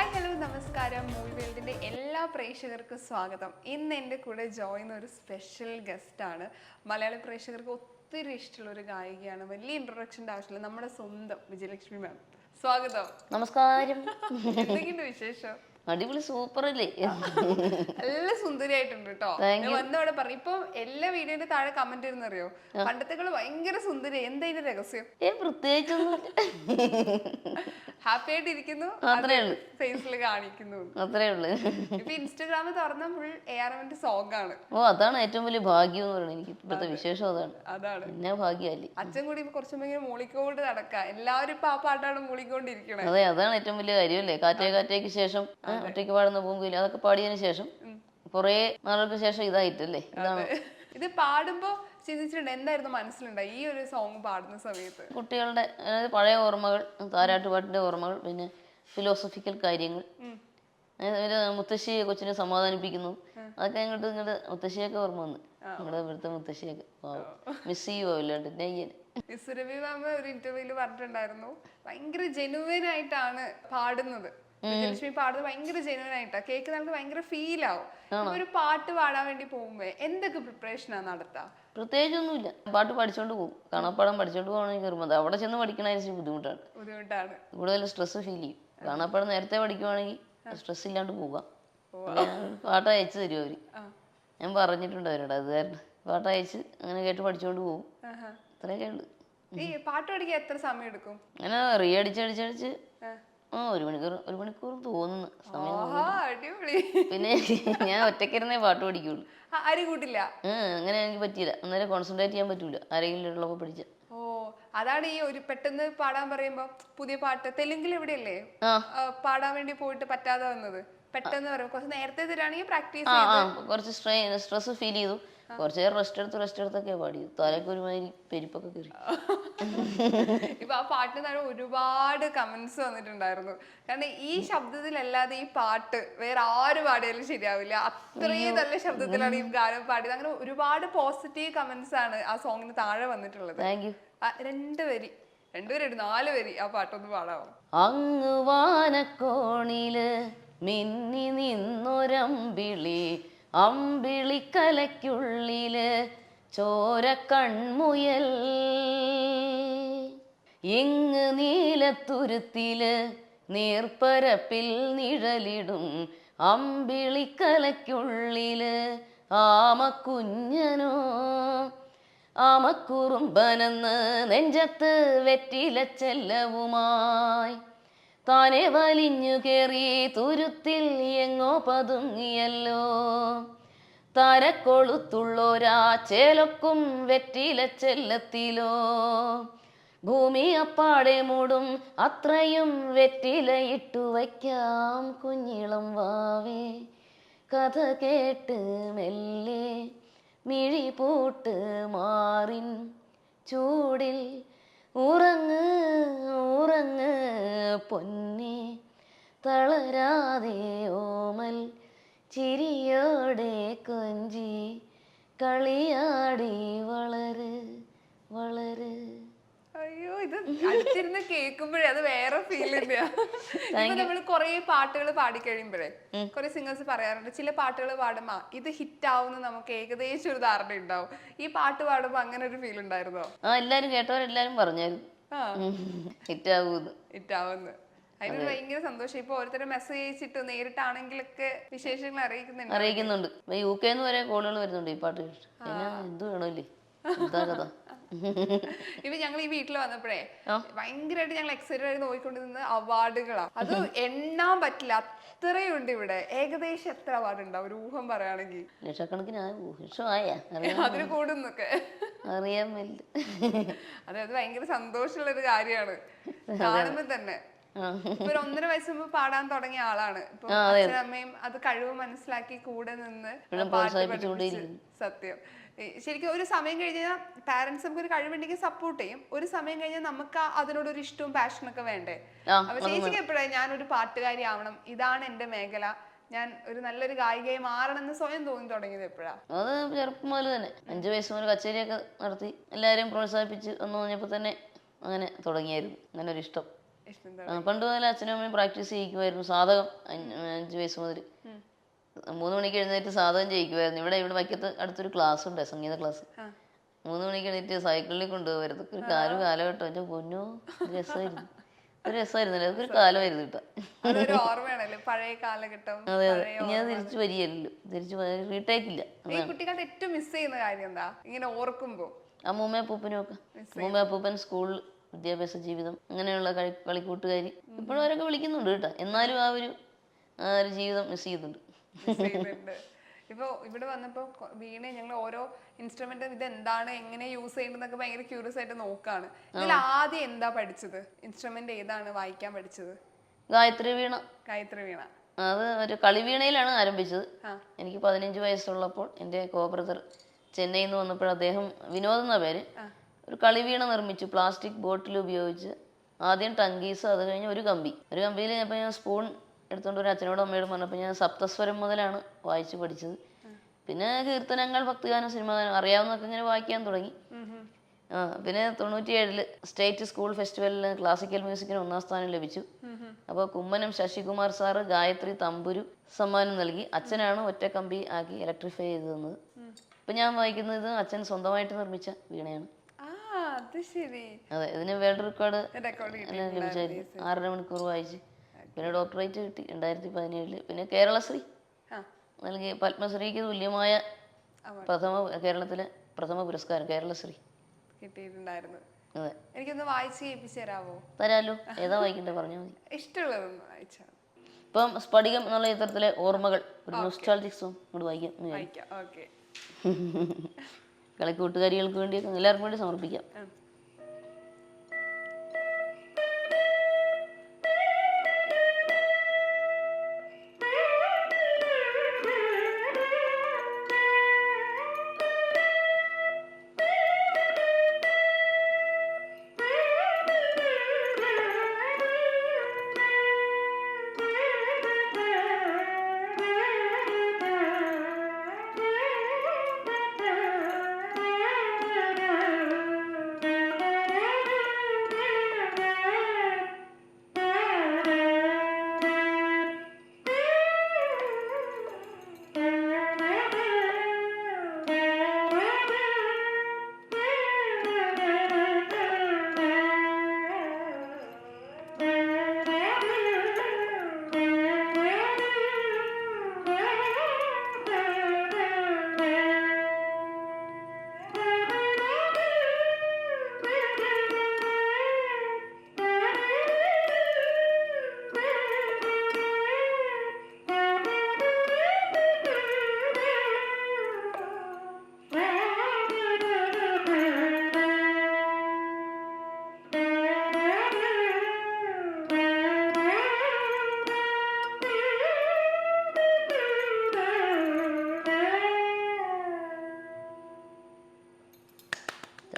Hi hello നമസ്കാരം. Movie വേൾഡിൻ്റെ എല്ലാ പ്രേക്ഷകർക്കും സ്വാഗതം. ഇന്ന് എൻ്റെ കൂടെ ജോയിൻ ഒരു സ്പെഷ്യൽ ഗസ്റ്റാണ്. മലയാളി പ്രേക്ഷകർക്ക് ഒത്തിരി ഇഷ്ടമുള്ള ഒരു ഗായികയാണ്. വലിയ ഇൻട്രൊഡക്ഷൻ്റെ ആവശ്യമില്ല, നമ്മുടെ സ്വന്തം വിജയലക്ഷ്മി മാം. സ്വാഗതം. നമസ്കാരം. എന്തൊക്കെയുണ്ട് വിശേഷം? അടിപൊളി, സൂപ്പർ അല്ലേ? നല്ല സുന്ദരിയായിട്ടുണ്ട് കേട്ടോ. ഞാൻ വന്നവിടെ പറഞ്ഞു. ഇപ്പൊ എല്ലാ വീഡിയോന്റെ താഴെ കമന്റ് ഇരുന്നറിയോ, പണ്ടത്തേക്കാൾ ഭയങ്കര സുന്ദരി. എന്താ ഇതിന്റെ രഹസ്യം? പ്രത്യേകിച്ചൊന്നും ഹാപ്പി ആയിട്ട് ഇരിക്കുന്നു, ഫേസിൽ കാണിക്കുന്നു, അത്രേ ഉള്ളു. ഇപ്പൊ ഇൻസ്റ്റാഗ്രാമിൽ തുറന്ന ഫുൾ AR-ന്റെ സോങ് ആണ്. അതാണ് ഏറ്റവും വലിയ ഭാഗ്യം എന്ന് പറയുന്നത്. എനിക്ക് ഇപ്പോഴത്തെ വിശേഷം അതാണ്. പിന്നെ ഭാഗ്യമല്ലേ. അച്ഛൻ കൂടി ഇപ്പൊ കുറച്ചുമ്പോ മൂളിക്കൊണ്ട് നടക്കാം. എല്ലാവരും ഇപ്പൊ ആ പാട്ടാണ് മൂളിക്കൊണ്ടിരിക്കണേ. അതെ, അതാണ് ഏറ്റവും വലിയ കാര്യമല്ലേ. കാറ്റേക്ക് ശേഷം ഒറ്റയ്ക്ക് പാടുന്ന പൂങ്കുയില് അതൊക്കെ പാടിയതിനു ശേഷം കുറെ നാളുകൾക്ക് ശേഷം ഇതായിട്ടല്ലേ. ഇതാണ് ഇത് പാടുമ്പോ ചിന്തിച്ചിട്ടുണ്ട്, എന്തായിരുന്നു മനസ്സിലുണ്ടായി ഈ ഒരു സോങ് പാടുന്ന സമയത്ത്? കുട്ടികളുടെ പഴയ ഓർമ്മകൾ, താരാട്ടുപാട്ടിന്റെ ഓർമ്മകൾ, പിന്നെ ഫിലോസഫിക്കൽ കാര്യങ്ങൾ, മുത്തശ്ശിയെ കൊച്ചിനെ സമാധാനിപ്പിക്കുന്നു, അതൊക്കെ ഇങ്ങോട്ട് മുത്തശ്ശിയൊക്കെ ഓർമ്മ വന്നു. നമ്മുടെ ഇവിടുത്തെ മുത്തശ്ശിയൊക്കെ മിസ് ചെയ്യുമല്ലാണ്ട് നെയ്യന്. സുരഭി മാമ ഒരു ഇന്റർവ്യൂല് പറഞ്ഞിട്ടുണ്ടായിരുന്നു, ഭയങ്കര ജെനുവിൻ ആയിട്ടാണ് പാടുന്നത്. വിജയലക്ഷ്മി പാടുന്നത് ഭയങ്കര ജെനുവിൻ ആയിട്ടാ, കേൾക്കുന്ന ആൾക്ക് ഭയങ്കര ഫീൽ ആവും. ഒരു പാട്ട് പാടാൻ വേണ്ടി പോകുമ്പോ എന്തൊക്കെ പ്രിപ്പറേഷനാ നടത്താ? പ്രത്യേകിച്ചൊന്നുമില്ല, പാട്ട് പഠിച്ചോണ്ട് പോകും. കാണാപ്പാടം പഠിച്ചോണ്ട് പോകണമെങ്കിൽ നിർബന്ധം. അവിടെ ചെന്ന് പഠിക്കണതിന് ബുദ്ധിമുട്ടാണ്. കൂടുതൽ സ്ട്രെസ് ഫീൽ ചെയ്യും. കാണാപ്പാടം നേരത്തെ പഠിക്കുവാണെങ്കിൽ സ്ട്രെസ് ഇല്ലാണ്ട് പോകാം. പാട്ട് അയച്ചു തരും അവര്. ഞാൻ പറഞ്ഞിട്ടുണ്ട് അവരോട്, അത് കാരണം പാട്ട് അയച്ച് അങ്ങനെ കേട്ട് പഠിച്ചോണ്ട് പോകും. അത്രയൊക്കെ ഉണ്ട്. ഈ പാട്ട് പഠിക്കാൻ എത്ര സമയം എടുക്കും? അങ്ങനെ റീ അടിച്ചടിച്ചടിച്ച് ഒരു മണിക്കൂർ തോന്നുന്നു സമയം. പിന്നെ ഞാൻ ഒറ്റക്കിരുന്നേ പാട്ട് പഠിക്കുള്ളൂ, ആരും കൂട്ടില്ല. അങ്ങനെ എനിക്ക് പറ്റിയില്ല. അന്നേരം കോൺസെൻട്രേറ്റ് ചെയ്യാൻ പറ്റൂല, ആരെങ്കിലും ഉള്ളപ്പോ പഠിച്ച. ഓ, അതാണ് ഈ ഒരു പെട്ടെന്ന് പാടാൻ പറയുമ്പോ പുതിയ പാട്ട് തെലുങ്കിൽ എവിടെയല്ലേ പാടാൻ വേണ്ടി പോയിട്ട് പറ്റാതെ വന്നത്. പെട്ടെന്ന് പറയും, കുറച്ച് നേരത്തെ തരാണെങ്കിൽ പ്രാക്ടീസ് കുറച്ച് സ്ട്രെസ് ഫീൽ ചെയ്തു. കുറച്ച് നേരം റെസ്റ്റ് എടുത്തൊക്കെ പാടി. തലക്ക് ഒരുമാതിരി പെരുപ്പൊക്കെ കയറി. ഇപ്പൊ ആ പാട്ടിന് താഴെ ഒരുപാട് കമന്റ്സ് വന്നിട്ടുണ്ടായിരുന്നു. കാരണം ഈ ശബ്ദത്തിലല്ലാതെ ഈ പാട്ട് വേറെ ആര് പാടിയാലും ശരിയാവില്ല, അത്രയും നല്ല ശബ്ദത്തിലാണ് ഈ ഗാനം പാടിയത്. അങ്ങനെ ഒരുപാട് പോസിറ്റീവ് കമന്റ്സ് ആണ് ആ സോങ്ങിന് താഴെ വന്നിട്ടുള്ളത്. രണ്ടുപേര് 4 വരി ആ പാട്ടൊന്ന് പാടാമോ? അങ്ങ് വാനക്കോണില് മിന്നി നിന്നൊരമ്പിളി, അമ്പിളിക്കലയ്ക്കുള്ളില് ചോര കൺമുയൽ, ഇങ്ങ് നീലത്തുരുത്തില് നീർപ്പരപ്പിൽ നിഴലിടും, അമ്പിളിക്കലയ്ക്കുള്ളില് ആമക്കുഞ്ഞനോ ആമക്കുറുമ്പനെന്ന് നെഞ്ചത്ത് വെറ്റില ചെല്ലവുമായി താനെ വലിഞ്ഞു കേറി തുരുത്തിൽ എങ്ങോ പതുങ്ങിയല്ലോ. തരക്കൊളുത്തുള്ളോരാ ചേലൊക്കും വെറ്റില ചെല്ലത്തിലോ, ഭൂമി അപ്പാടെ മൂടും അത്രയും വെറ്റിലയിട്ടു വയ്ക്കാം കുഞ്ഞിളം വാവേ. കഥ കേട്ട് മെല്ലെ മിഴി പൂട്ട് മാറിൻ ചൂടിൽ ഉറങ്ങ് ഉറങ്ങ് പൊന്നെ, തളരാതെ ഓമൽ ചിരിയോടെ കൊഞ്ചി കളിയാടി വളര് വളര്. അയ്യോ, ഇത് അടുത്തിരുന്ന് കേൾക്കുമ്പോഴേ അത് വേറെ ഫീൽ തന്നെയാ. ഇപ്പൊ നമ്മള് കൊറേ പാട്ടുകൾ പാടിക്കഴിയുമ്പോഴേ കുറെ സിംഗേഴ്സ് പറയാറുണ്ട്, ചില പാട്ടുകൾ പാടുമ്പോ ഇത് ഹിറ്റ് ആവുന്ന നമുക്ക് ഏകദേശം ഒരു ധാരണ ഉണ്ടാവും. ഈ പാട്ട് പാടുമ്പോ അങ്ങനെ ഒരു ഫീൽ ഉണ്ടായിരുന്നോ? എല്ലാരും കേട്ടവരെല്ലാരും പറഞ്ഞായിരുന്നു ഹിറ്റ് ആവുന്നു. അതിന് ഭയങ്കര സന്തോഷം. ഇപ്പൊ ഓരോരുത്തരും മെസ്സേജ് അയച്ചിട്ട് നേരിട്ടാണെങ്കിലൊക്കെ വിശേഷങ്ങൾ അറിയിക്കുന്നുണ്ട്. UK വരെ കോളുകൾ വരുന്നുണ്ട് ഈ പാട്ട് കേട്ടിട്ട്. എന്ത് വേണമല്ലേ കഥ. ഇപ്പൊ ഞങ്ങൾ ഈ വീട്ടിൽ വന്നപ്പോഴേ ഭയങ്കരമായിട്ട് ഞങ്ങൾ എക്സൈറ്റഡ് ആയി നോക്കിക്കൊണ്ടിരുന്ന അവാർഡുകളാ. അത് എണ്ണാൻ പറ്റില്ല, അത്രയുണ്ട് ഇവിടെ. ഏകദേശം എത്ര അവാർഡ് ഉണ്ടാവും ഒരു ഊഹം പറയുകയാണെങ്കിൽ? ലക്ഷക്കണക്കിന് അതിന് കൂടുന്നൊക്കെ അറിയാൻ. അതെ, അത് ഭയങ്കര സന്തോഷമുള്ള ഒരു കാര്യമാണ് കാണുമ്പോ തന്നെ. ഇപ്പൊ ഒരു 1.5 വയസ്സ് മുമ്പ് പാടാൻ തുടങ്ങിയ ആളാണ്. ഇപ്പൊ അച്ഛനും അമ്മയും അത് കഴിവ് മനസ്സിലാക്കി കൂടെ നിന്ന് പാട്ട് പഠിപ്പിച്ച്. സത്യം, ശരിക്കും ഒരു സമയം കഴിഞ്ഞാൽ പാരന്റ്സ് നമുക്ക് ഒരു കഴിവുണ്ടെങ്കിൽ സപ്പോർട്ട് ചെയ്യും. ഒരു സമയം കഴിഞ്ഞാൽ നമുക്ക് അതിനോടൊരു ഇഷ്ടവും പാഷനൊക്കെ വേണ്ടേ? അപ്പൊ ചേച്ചിക്ക് എപ്പോഴാണ് ഞാനൊരു പാട്ടുകാരി ആവണം, ഇതാണ് എന്റെ മേഖല, ഞാൻ ഒരു നല്ലൊരു ഗായികയായി മാറണമെന്ന് സ്വയം തോന്നി തുടങ്ങിയത് എപ്പോഴാ? അത് ചെറുപ്പം മുതൽ തന്നെ. 5 വയസ്സ് മുതൽ കച്ചേരിയൊക്കെ നടത്തി എല്ലാവരെയും പ്രോത്സാഹിപ്പിച്ച് വന്നു കഴിഞ്ഞപ്പോൾ തന്നെ അങ്ങനെ തുടങ്ങിയായിരുന്നു അങ്ങനെ ഒരു ഇഷ്ടം. പണ്ട് മുതൽ അച്ഛനും അമ്മയും പ്രാക്ടീസ് ചെയ്യിക്കുമായിരുന്നു. സാധകം 5 വയസ്സ് മുതൽ 3 മണിക്ക് എഴുന്നേറ്റ് സാധകം ചെയ്യിക്കുമായിരുന്നു. ഇവിടെ വൈക്കത്ത് അടുത്തൊരു ക്ലാസ് ഉണ്ട്, സംഗീത ക്ലാസ്. 3 മണിക്ക് എഴുന്നേറ്റ് സൈക്കിളിൽ കൊണ്ടുപോകരുത്. ഒരു കാലഘട്ടം എൻ്റെ പൊന്നോ, രസമായിരുന്നു. ഒരു രസമായിരുന്നല്ലേ, അതൊക്കെ ഒരു കാലമായിരുന്നു കേട്ടോ. പഴയ കാലഘട്ടം. അതെ അതെ, ഇനി അത് തിരിച്ചു വരികയല്ലോ, തിരിച്ചു റീടേക്ക് ഇല്ല. കുട്ടികളുടെ ഏറ്റവും മിസ് ചെയ്യുന്ന കാര്യം എന്താ ഇങ്ങനെ ഓർക്കുമ്പോ? അമ്മൂമ്മ അപ്പൂപ്പനും ഒക്കെ. അമ്മൂമ്മ അപ്പൂപ്പൻ, സ്കൂൾ, വിദ്യാഭ്യാസ ജീവിതം, അങ്ങനെയുള്ള കളിക്കൂട്ടുകാരി ഇപ്പോഴും അവരൊക്കെ വിളിക്കുന്നുണ്ട് കേട്ടോ. എന്നാലും ആ ഒരു ജീവിതം മിസ് ചെയ്യുന്നുണ്ട്. ഇപ്പൊ ഇവിടെ വന്നപ്പോ വീണ ഞങ്ങൾ ഓരോ ഇൻസ്ട്രുമെന്റ് ഇത് എന്താണ്, എങ്ങനെ യൂസ് ചെയ്യുന്നതൊക്കെ ഭയങ്കര ക്യൂരിയസ് ആയിട്ട് നോക്കാണ്. ഇതിൽ ആദ്യം എന്താ പഠിച്ചത്? ഇൻസ്ട്രുമെന്റ് ഏതാണ് വായിക്കാൻ പഠിച്ചത്? ഗായത്രി വീണ. അത് ഒരു കളിവീണയിലാണ് ആരംഭിച്ചത്. എനിക്ക് 15 വയസ്സുള്ളപ്പോൾ എൻ്റെ കോബ്രദർ ചെന്നൈയിൽ നിന്ന് വന്നപ്പോൾ അദ്ദേഹം, വിനോദ് എന്ന പേര്, ഒരു കളിവീണ നിർമ്മിച്ചു പ്ലാസ്റ്റിക് ബോട്ടിൽ ഉപയോഗിച്ച്. ആദ്യം ടങ്കീസ്, അത് കഴിഞ്ഞ് ഒരു കമ്പിയിൽ അപ്പോൾ ഞാൻ സ്പൂൺ എടുത്തുകൊണ്ട് ഒരു അച്ഛനോടും അമ്മയോടും പറഞ്ഞപ്പോൾ ഞാൻ സപ്തസ്വരം മുതലാണ് വായിച്ച് പഠിച്ചത്. പിന്നെ കീർത്തനങ്ങൾ, ഭക്തിഗാനം, സിനിമാഗാനം അറിയാവുന്നതൊക്കെ ഇങ്ങനെ വായിക്കാൻ തുടങ്ങി. പിന്നെ 97 സ്റ്റേറ്റ് സ്കൂൾ ഫെസ്റ്റിവലിൽ ക്ലാസിക്കൽ മ്യൂസിക്കിന് 1ാം സ്ഥാനം ലഭിച്ചു. അപ്പോൾ കുമ്മനം ശശികുമാർ സാറ് ഗായത്രി തമ്പുരു സമ്മാനം നൽകി. അച്ഛനാണ് ഒറ്റ കമ്പി ആക്കി ഇലക്ട്രിഫൈ ചെയ്ത് തന്നത്. ഇപ്പം ഞാൻ വായിക്കുന്നത് അച്ഛൻ സ്വന്തമായിട്ട് നിർമ്മിച്ച വീണയാണ്. അതെ, ഇതിന് വേൾഡ് റെക്കോർഡ് ലഭിച്ചായിരുന്നു. 6.5 മണിക്കൂർ വായിച്ച്. പിന്നെ ഡോക്ടറേറ്റ് കിട്ടി 2017. പിന്നെ കേരളശ്രീ നൽകി, പത്മശ്രീക്ക് തുല്യമായ കേരളത്തിലെ പ്രഥമ പുരസ്കാരം കേരളശ്രീ കിട്ടിയിട്ടുണ്ടായിരുന്നു. അതെ, എനിക്കൊന്ന് വായിച്ച് കേൾപ്പിച്ചു തരാമോ? തരാലോ. ഏതാ വായിക്കണ്ടേ പറഞ്ഞാൽ മതി. ഇഷ്ടമുള്ളതൊന്ന് വായിച്ചാൽ. ഇപ്പം സ്ഫടികം എന്നുള്ള ചിത്രത്തിലെ ഓർമ്മകൾ, ഒരു നൊസ്റ്റാൾജിക് സോങ് കൂടി വായിക്കാം. കളിക്കൂട്ടുകാരികൾക്ക് വേണ്ടി, എല്ലാവർക്കും വേണ്ടി സമർപ്പിക്കാം.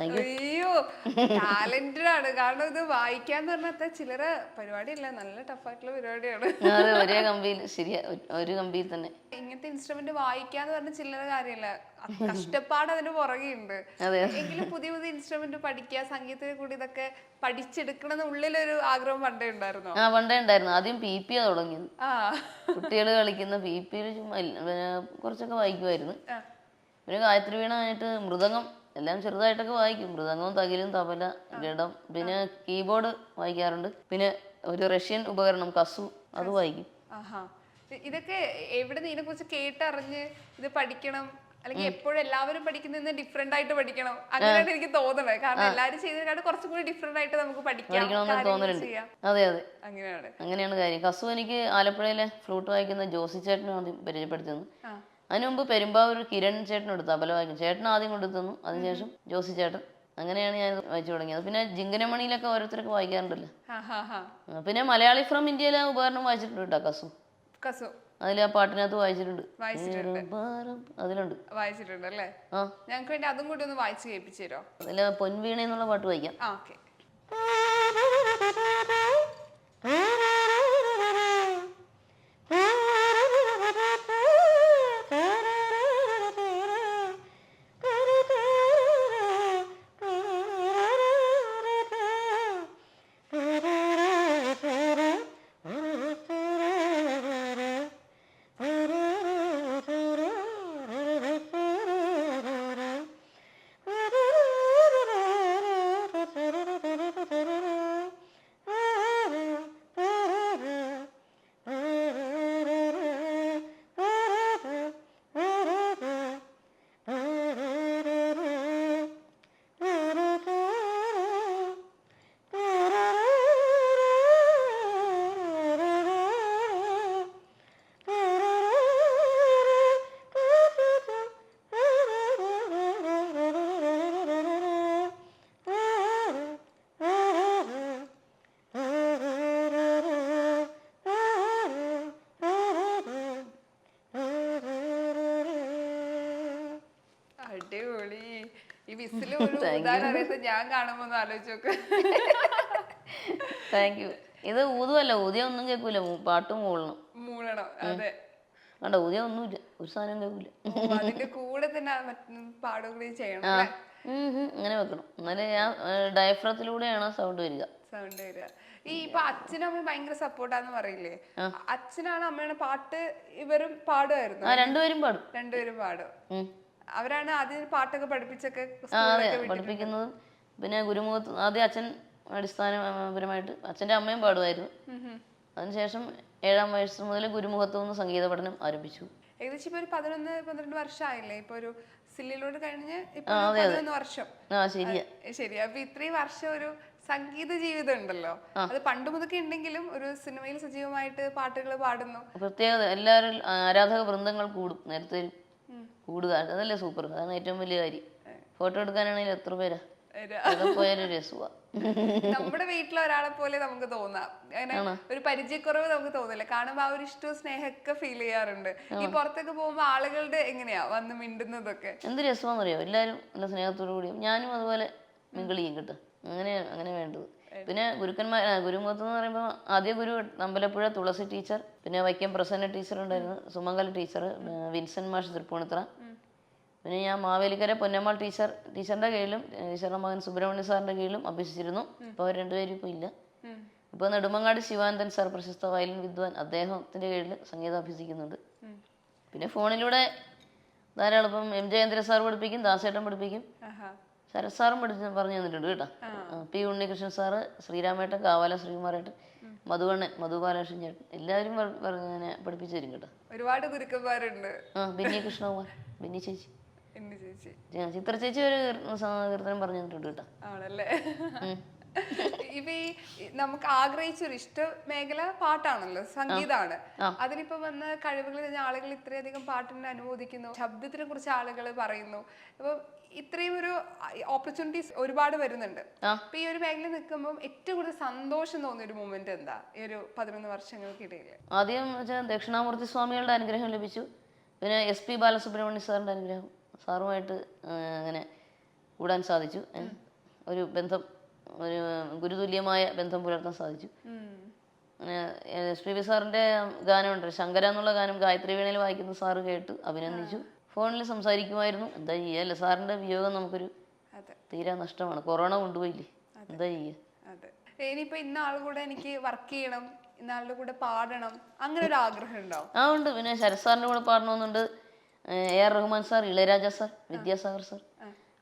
അയ്യോ, ടാലന്റഡ് ആണ്. കാരണം ഇത് വായിക്കാന്ന് പറഞ്ഞാൽ ചില്ലറ പരിപാടിയല്ല, നല്ല ടഫായിട്ടുള്ള പരിപാടിയാണ്. ഒരേ കമ്പിയിൽ, ശരിയാ, ഒരു കമ്പിയിൽ തന്നെ ഇങ്ങനത്തെ ഇൻസ്ട്രുമെന്റ് വായിക്കാന്ന് പറഞ്ഞ ചില്ലറ കാര്യമല്ല, കഷ്ടപ്പാട് അതിന് പുറകെ ഉണ്ട്. എങ്കിലും പുതിയ പുതിയ ഇൻസ്ട്രുമെന്റ് പഠിക്കുക, സംഗീതത്തിൽ കൂടി ഇതൊക്കെ പഠിച്ചെടുക്കണം ഉള്ളിലൊരു ആഗ്രഹം പണ്ടേ ഉണ്ടായിരുന്നു. പണ്ടേ ഉണ്ടായിരുന്നു. ആദ്യം PP തുടങ്ങിയത്. കുട്ടികൾ കളിക്കുന്ന PP കുറച്ചൊക്കെ വായിക്കുമായിരുന്നു. പിന്നെ ഗായത്രി വീണ കഴിഞ്ഞിട്ട് മൃദംഗം എല്ലാം ചെറുതായിട്ടൊക്കെ വായിക്കും. മൃദംഗവും തകിലും തബല ഗഡം, പിന്നെ കീബോർഡ് വായിക്കാറുണ്ട്. പിന്നെ ഒരു റഷ്യൻ ഉപകരണം കസു, അത് വായിക്കും. ഇതൊക്കെ എവിടെ ഇതിനെ കുറിച്ച് കേട്ടറിഞ്ഞ് ഇത് പഠിക്കണം, അല്ലെങ്കിൽ എപ്പോഴും എല്ലാവരും പഠിക്കുന്ന ഡിഫറെന്റ് ആയിട്ട് പഠിക്കണം അങ്ങനെയാണ് എനിക്ക് തോന്നുന്നത്. കാരണം എല്ലാവരും ചെയ്തതിനാണ് കുറച്ചും കൂടി ഡിഫറെന്റ് ആയിട്ട് നമുക്ക് പഠിക്കണമെന്ന് തോന്നുന്നുണ്ട്. അതെ അതെ, അങ്ങനെയാണ് കാര്യം. കസു എനിക്ക് ആലപ്പുഴയിലെ ഫ്ലൂട്ട് വായിക്കുന്ന ജോസി ചേട്ടനും ആദ്യം പരിചയപ്പെടുത്തുന്നു. അതിന് മുമ്പ് പെരുമ്പാവൂർ കിരൺ ചേട്ടനോട് തബല വായിക്കും. ചേട്ടൻ ആദ്യം കൊണ്ടു തന്നു, അതിനുശേഷം ജോസി ചേട്ടൻ. അങ്ങനെയാണ് ഞാൻ വായിച്ചു തുടങ്ങിയത്. പിന്നെ ജിങ്കനമണിയിലൊക്കെ ഓരോരുത്തരൊക്കെ വായിക്കാറുണ്ടല്ലോ. പിന്നെ മലയാളി ഫ്രം ഇന്ത്യയിലെ ഉപകരണം വായിച്ചിട്ടുണ്ട് കേട്ടോ, കസു. അതിൽ ആ പാട്ടിനകത്ത് വായിച്ചിട്ടുണ്ട്. അതിലുണ്ട് വായിച്ചിട്ടുണ്ട് അല്ലേ? ഞങ്ങൾക്ക് വേണ്ടി അതും കൂടി ഒന്ന് വായിച്ചു കേൾപ്പിച്ചു തരോ? അതിൽ പൊൻവീണ എന്നുള്ള പാട്ട് വായിക്കാം. ഈ വിസിൽ ഒരു ഉദാഹരണം അറിയാത്ത ഞാൻ കാണുമ്പോ ഒന്ന് ആലോചിച്ച് നോക്ക്. Thank you. ഇത് ഊതുമല്ല, ഊതിയ ഒന്നും കേൾക്കൂല, പാട്ടും മൂളണം. അതെ. കണ്ടോ, ഊതിയ ഒന്നുമില്ല, ഒരു സാധനം കേൾക്കൂല. അതിന്റെ കൂടെ തന്നെ പാടുകയും ചെയ്യണം. അങ്ങനെ വെക്കണം, എന്നാലേ ഞാൻ ഡയഫ്രത്തിലൂടെയാണ് സൗണ്ട് വരിക. ഈ ഇപ്പൊ അച്ഛനും അമ്മയും ഭയങ്കര സപ്പോർട്ടാന്ന് പറയില്ലേ, അച്ഛനാണ് അമ്മയുടെ പാട്ട് ഇവരും പാടുമായിരുന്നു? രണ്ടുപേരും പാടും. അവരാണ് ആദ്യം പാട്ടൊക്കെ പഠിപ്പിച്ചൊക്കെ പഠിപ്പിക്കുന്നതും. പിന്നെ ഗുരുമുഖത്ത് ആദ്യം അച്ഛൻ അടിസ്ഥാനപരമായിട്ട്, അച്ഛൻ്റെ അമ്മയും പാടുമായിരുന്നു. അതിനുശേഷം 7ാം വയസ്സ് മുതൽ ഗുരുമുഖത്ത് നിന്ന് സംഗീത പഠനം ആരംഭിച്ചു. ഏകദേശം ഇപ്പൊ ഒരു 11-12 വർഷമായില്ലേ ഇപ്പൊ ഒരു സില്ലിലോട്ട് കഴിഞ്ഞ്? 11 വർഷം. ശരിയാ. അപ്പൊ ഇത്രയും വർഷം ഒരു സംഗീത ജീവിതം ഉണ്ടല്ലോ, അത് പണ്ട് മുതലൊക്കെ ഉണ്ടെങ്കിലും ഒരു സിനിമയിൽ സജീവമായിട്ട് പാട്ടുകൾ പാടുന്നു. പ്രത്യേകത, എല്ലാവരും ആരാധക വൃന്ദങ്ങൾ കൂടും, നേരത്തെ കൂടുക, അതല്ലേ സൂപ്പർ. അതാണ് ഏറ്റവും വലിയ കാര്യം. ഫോട്ടോ എടുക്കാനാണെങ്കിൽ എത്ര പേരാ, പോയാലും രസമാണ്. നമ്മുടെ വീട്ടിലെ ഒരാളെ പോലെ നമുക്ക് തോന്നാം, അങ്ങനെ ഒരു പരിചയക്കുറവ് നമുക്ക് തോന്നില്ല. കാണുമ്പോ ആ ഒരു ഇഷ്ടവും സ്നേഹമൊക്കെ ഫീൽ ചെയ്യാറുണ്ട്. ഈ പുറത്തൊക്കെ പോകുമ്പോ ആളുകളുടെ എങ്ങനെയാ വന്ന് മിണ്ടുന്നതൊക്കെ എന്ത് രസമാണെന്നറിയോ, എല്ലാവരും നല്ല സ്നേഹത്തോടു കൂടിയും. ഞാനും അതുപോലെ മിങ്കിൾ ചെയ്യും കേട്ടോ, അങ്ങനെ വേണ്ടത്. പിന്നെ ഗുരുമുഖത്ത് എന്ന് പറയുമ്പോൾ ആദ്യ ഗുരു അമ്പലപ്പുഴ തുളസി ടീച്ചർ, പിന്നെ വൈക്കം പ്രസന്ന ടീച്ചർ ഉണ്ടായിരുന്നു, സുമംഗല ടീച്ചർ, വിൻസെന്റ് മാഷ് തൃപ്പൂണിത്തറ. പിന്നെ ഞാൻ മാവേലിക്കര പൊന്നമ്മാൾ ടീച്ചറിന്റെ കീഴിലും ടീച്ചറുടെ മകൻ സുബ്രഹ്മണ്യ സാറിന്റെ കീഴിലും അഭ്യസിച്ചിരുന്നു. ഇപ്പോൾ അവർ രണ്ടുപേരും ഇപ്പോൾ ഇല്ല. ഇപ്പോൾ നെടുമങ്ങാട് ശിവാനന്ദൻ സാർ, പ്രശസ്ത വയലിൻ വിദ്വാൻ, അദ്ദേഹത്തിന്റെ കീഴിൽ സംഗീതം അഭ്യസിക്കുന്നുണ്ട്. പിന്നെ ഫോണിലൂടെ ധാരാളം, ഇപ്പം എം ജയേന്ദ്ര സാർ പഠിപ്പിക്കും, ദാസേട്ടൻ പഠിപ്പിക്കും, ശരത് സാറും പറഞ്ഞു തന്നിട്ടുണ്ട് കേട്ടോ. പി ഉണ്ണികൃഷ്ണൻ സാറ്, ശ്രീരാമേട്ടൻ, കാവാല ശ്രീകുമാരേട്ടൻ, മധുബാലകൃഷ്ണൻ ചേട്ടൻ, എല്ലാവരും ഇങ്ങനെ പഠിപ്പിച്ചു തരും കേട്ടോ. ഒരുപാട് ഗുരുക്കന്മാരുണ്ട്. ബിന്നി കൃഷ്ണകുമാർ, ബിന്നി ചേച്ചി, ചിത്ര ചേച്ചി ഒരു കീർത്തനം പറഞ്ഞു തന്നിട്ടുണ്ട് കേട്ടോ. ആണല്ലേ. ഇപ്പൊ ഈ നമുക്ക് ആഗ്രഹിച്ചൊരു ഇഷ്ട മേഖല പാട്ടാണല്ലോ, സംഗീതമാണ്. അതിനിപ്പോ വന്ന കഴിവുകൾ ആളുകൾ ഇത്രയധികം പാട്ടിനെ അനുമോദിക്കുന്നു, ശബ്ദത്തിനെ കുറിച്ച് ആളുകൾ പറയുന്നു. അപ്പൊ ഇത്രയും ഒരു ഓപ്പർച്യൂണിറ്റീസ് ഒരുപാട് വരുന്നുണ്ട്. അപ്പൊ ഈ ഒരു മേഖല നിൽക്കുമ്പോൾ ഏറ്റവും കൂടുതൽ സന്തോഷം തോന്നിയ ഒരു മൊമെന്റ് എന്താ ഈ ഒരു 11 വർഷങ്ങൾക്കിടയിൽ? ആദ്യം ദക്ഷിണാമൂർത്തി സ്വാമികളുടെ അനുഗ്രഹം ലഭിച്ചു. പിന്നെ SP ബാലസുബ്രഹ്മണ്യ സാറിന്റെ അനുഗ്രഹം, സാറുമായിട്ട് അങ്ങനെ കൂടാൻ സാധിച്ചു. ഒരു ബന്ധം, ഒരു ഗുരുതുല്യമായ ബന്ധം പുലർത്താൻ സാധിച്ചു. അങ്ങനെ SPB സാറിന്റെ ഗാനമുണ്ട്, ശങ്കര എന്നുള്ള ഗാനം ഗായത്രി വീണയിൽ വായിക്കുന്ന സാറ് കേട്ട് അഭിനന്ദിച്ചു. ഫോണിൽ സംസാരിക്കുമായിരുന്നു. എന്താ ചെയ്യല്ലേ, സാറിന്റെ വിയോഗം നമുക്കൊരു തീരാ നഷ്ടമാണ്. കൊറോണ കൊണ്ടുപോയില്ലേ, എന്താ ചെയ്യ. ഇനിയിപ്പോ ഇന്നാളുടെ കൂടെ എനിക്ക് വർക്ക് ചെയ്യണം, ഇന്നാളുടെ കൂടെ പാടണം, അങ്ങനെ ഒരു ആഗ്രഹം ഉണ്ടാവും? ഉണ്ട്. പിന്നെ ശരത് സാറിന്റെ കൂടെ പാടണമെന്നുണ്ട്. AR Rahman sir, Ilaiyaraaja sir, Vidyasagar sir,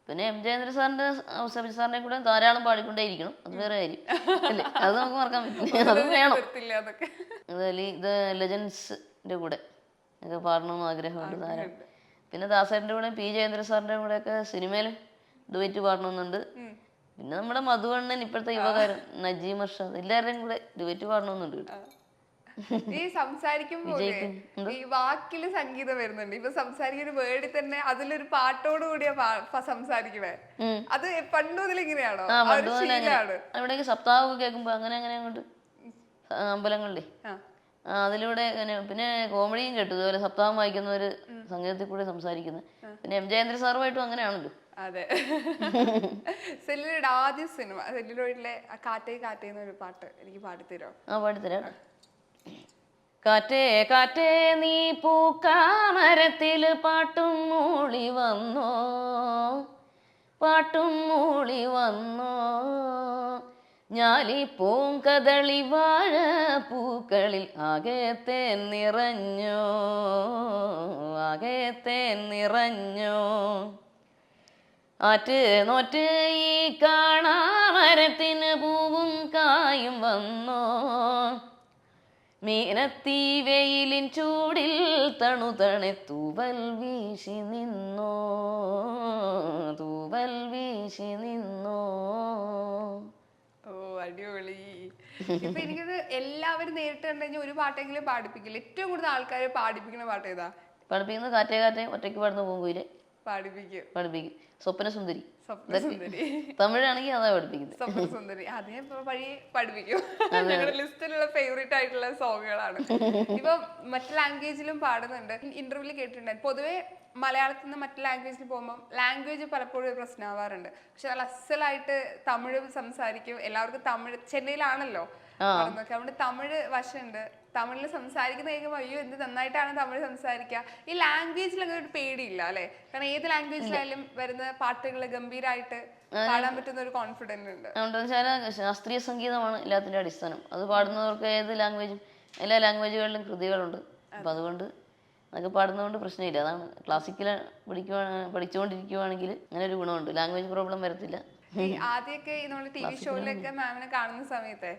പിന്നെ M ജയേന്ദ്ര സാറിന്റെ, ഔസേബ് സാറിന്റെ കൂടെ ധാരാളം പാടിക്കൊണ്ടേയിരിക്കണം. അത് വേറെ കാര്യം അല്ലേ, അത് നമുക്ക് മറക്കാൻ പറ്റില്ല, അത് വേണം. ഇത് ലെജൻസിന്റെ കൂടെ ഒക്കെ പാടണമെന്ന് ആഗ്രഹമുണ്ട് ധാരാളം. പിന്നെ ദാസേട്ടൻ്റെ കൂടെ P ജയേന്ദ്ര സാറിന്റെ കൂടെ ഒക്കെ സിനിമയിൽ ഡുവറ്റ് പാടണമെന്നുണ്ട്. പിന്നെ നമ്മുടെ മധുവണ്ണൻ, ഇപ്പോഴത്തെ യുവകാരൻ നജീം അർഷാദ്, എല്ലാവരുടെയും കൂടെ ഡുവറ്റ് പാടണമെന്നുണ്ട് കേട്ടോ. ഈ സംസാരിക്കുമ്പോൾ ഈ വാക്കില് സംഗീതം വരുന്നുണ്ട്. ഇപ്പൊ സംസാരിക്കുന്ന വേർഡിൽ തന്നെ അതിലൊരു പാട്ടോട് കൂടിയാ സംസാരിക്കണേ. അത് പണ്ട് മുതൽ ഇങ്ങനെയാണോ? ഇവിടേക്ക് സപ്താഹമൊക്കെ കേൾക്കുമ്പോ അങ്ങനെ അങ്ങോട്ട് അമ്പലങ്ങളിലേ അതിലൂടെ പിന്നെ കോമഡിയും കേട്ടു. ഇതുപോലെ സപ്താഹം വായിക്കുന്നവര് സംഗീതത്തിൽ കൂടെ സംസാരിക്കുന്നത്. പിന്നെ M ജയേന്ദ്ര സാറുമായിട്ടും അങ്ങനെയാണല്ലോ. അതെ. സെല്ലിലൂടെ ആദ്യ സിനിമ, സെല്ലിലൂടെ കാറ്റേ കാറ്റേ എന്നൊരു പാട്ട് എനിക്ക് പാടിത്തരോ? പാടിത്തരാം. കാറ്റേ കാറ്റേ നീ പൂക്കാമരത്തില് പാട്ടും മൂളി വന്നോ, പാട്ടും മൂളി വന്നോ, ഞാലി പൂങ്കദളി വാഴ പൂക്കളിൽ ആകത്തെ നിറഞ്ഞോ, ആകത്തെ നിറഞ്ഞോ, ആറ്റ് നോറ്റ് ഈ കാണാമരത്തിന് പൂവും കായും വന്നോ, മീനത്തീ വെയിലിൻ ചൂടിൽ തണുതണെ തൂവൽ വീശി നിന്നോ, തൂവൽ വീശി നിന്നോ. ഓ അടിപൊളി. ഇപ്പൊ എനിക്കത് എല്ലാവരും നേരിട്ട് കണ്ടുകഴിഞ്ഞാൽ ഒരു പാട്ടെങ്കിലും പാടിപ്പിക്കില്ല. ഏറ്റവും കൂടുതൽ ആൾക്കാരെ പാടിപ്പിക്കുന്ന പാട്ട് ഏതാ? പഠിപ്പിക്കുന്നത് കാറ്റേ കാറ്റേ, ഒറ്റയ്ക്ക് പാടുന്ന പൂങ്കുയിലെ. പഠിപ്പിക്കും. സ്വപ്നസുന്ദരി സ്വപ്നസുന്ദരി തമിഴാണെങ്കിൽ അതാ പഠിപ്പിക്കുന്നത്. സ്വപ്നസുന്ദരി അതേ വഴി പഠിപ്പിക്കും. ഞങ്ങളുടെ ലിസ്റ്റിലുള്ള ഫേവറേറ്റ് ആയിട്ടുള്ള സോങ്ങുകളാണ്. ഇപ്പൊ മറ്റു ലാംഗ്വേജിലും പാടുന്നുണ്ട്. ഇന്റർവ്യൂല് കേട്ടിട്ടുണ്ടായിരുന്നു. പൊതുവെ മലയാളത്തിൽ നിന്ന് മറ്റു ലാംഗ്വേജിൽ പോകുമ്പോൾ ലാംഗ്വേജ് പലപ്പോഴും ഒരു പ്രശ്നമാവാറുണ്ട്. പക്ഷെ നല്ല അസലായിട്ട് തമിഴ് സംസാരിക്കും. എല്ലാവർക്കും തമിഴ്, ചെന്നൈയിലാണല്ലോ അതുകൊണ്ട് തമിഴ് വശമുണ്ട്. തമിഴിൽ സംസാരിക്കുന്ന കേൾക്കുമ്പോൾ അയ്യോ എന്ത് നന്നായിട്ടാണ് തമിഴ് സംസാരിക്കുക. ഈ ലാംഗ്വേജിൽ അങ്ങനെ ഒരു പേടിയില്ല അല്ലെ? കാരണം ഏത് ലാംഗ്വേജിലായാലും വരുന്ന പാട്ടുകൾ ഗംഭീരമായിട്ട് പാടാൻ പറ്റുന്ന ഒരു കോൺഫിഡൻസ് ഉണ്ട്. ശാസ്ത്രീയ സംഗീതമാണ് എല്ലാത്തിന്റെ അടിസ്ഥാനം. അത് പാടുന്നവർക്ക് ഏത് ലാംഗ്വേജും, എല്ലാ ലാംഗ്വേജുകളിലും കൃതികളുണ്ട്. അപ്പൊ അതുകൊണ്ട് അതൊക്കെ പാടുന്നതുകൊണ്ട് പ്രശ്നമില്ല. അതാണ് ക്ലാസിക്കൽ പഠിച്ചുകൊണ്ടിരിക്കുവാണെങ്കിൽ അങ്ങനെ ഒരു ഗുണമുണ്ട്, ലാംഗ്വേജ് പ്രോബ്ലം വരത്തില്ല. ആദ്യമൊക്കെ നമ്മള് ടി വി ഷോയിലൊക്കെ മാമിനെ കാണുന്ന സമയത്ത്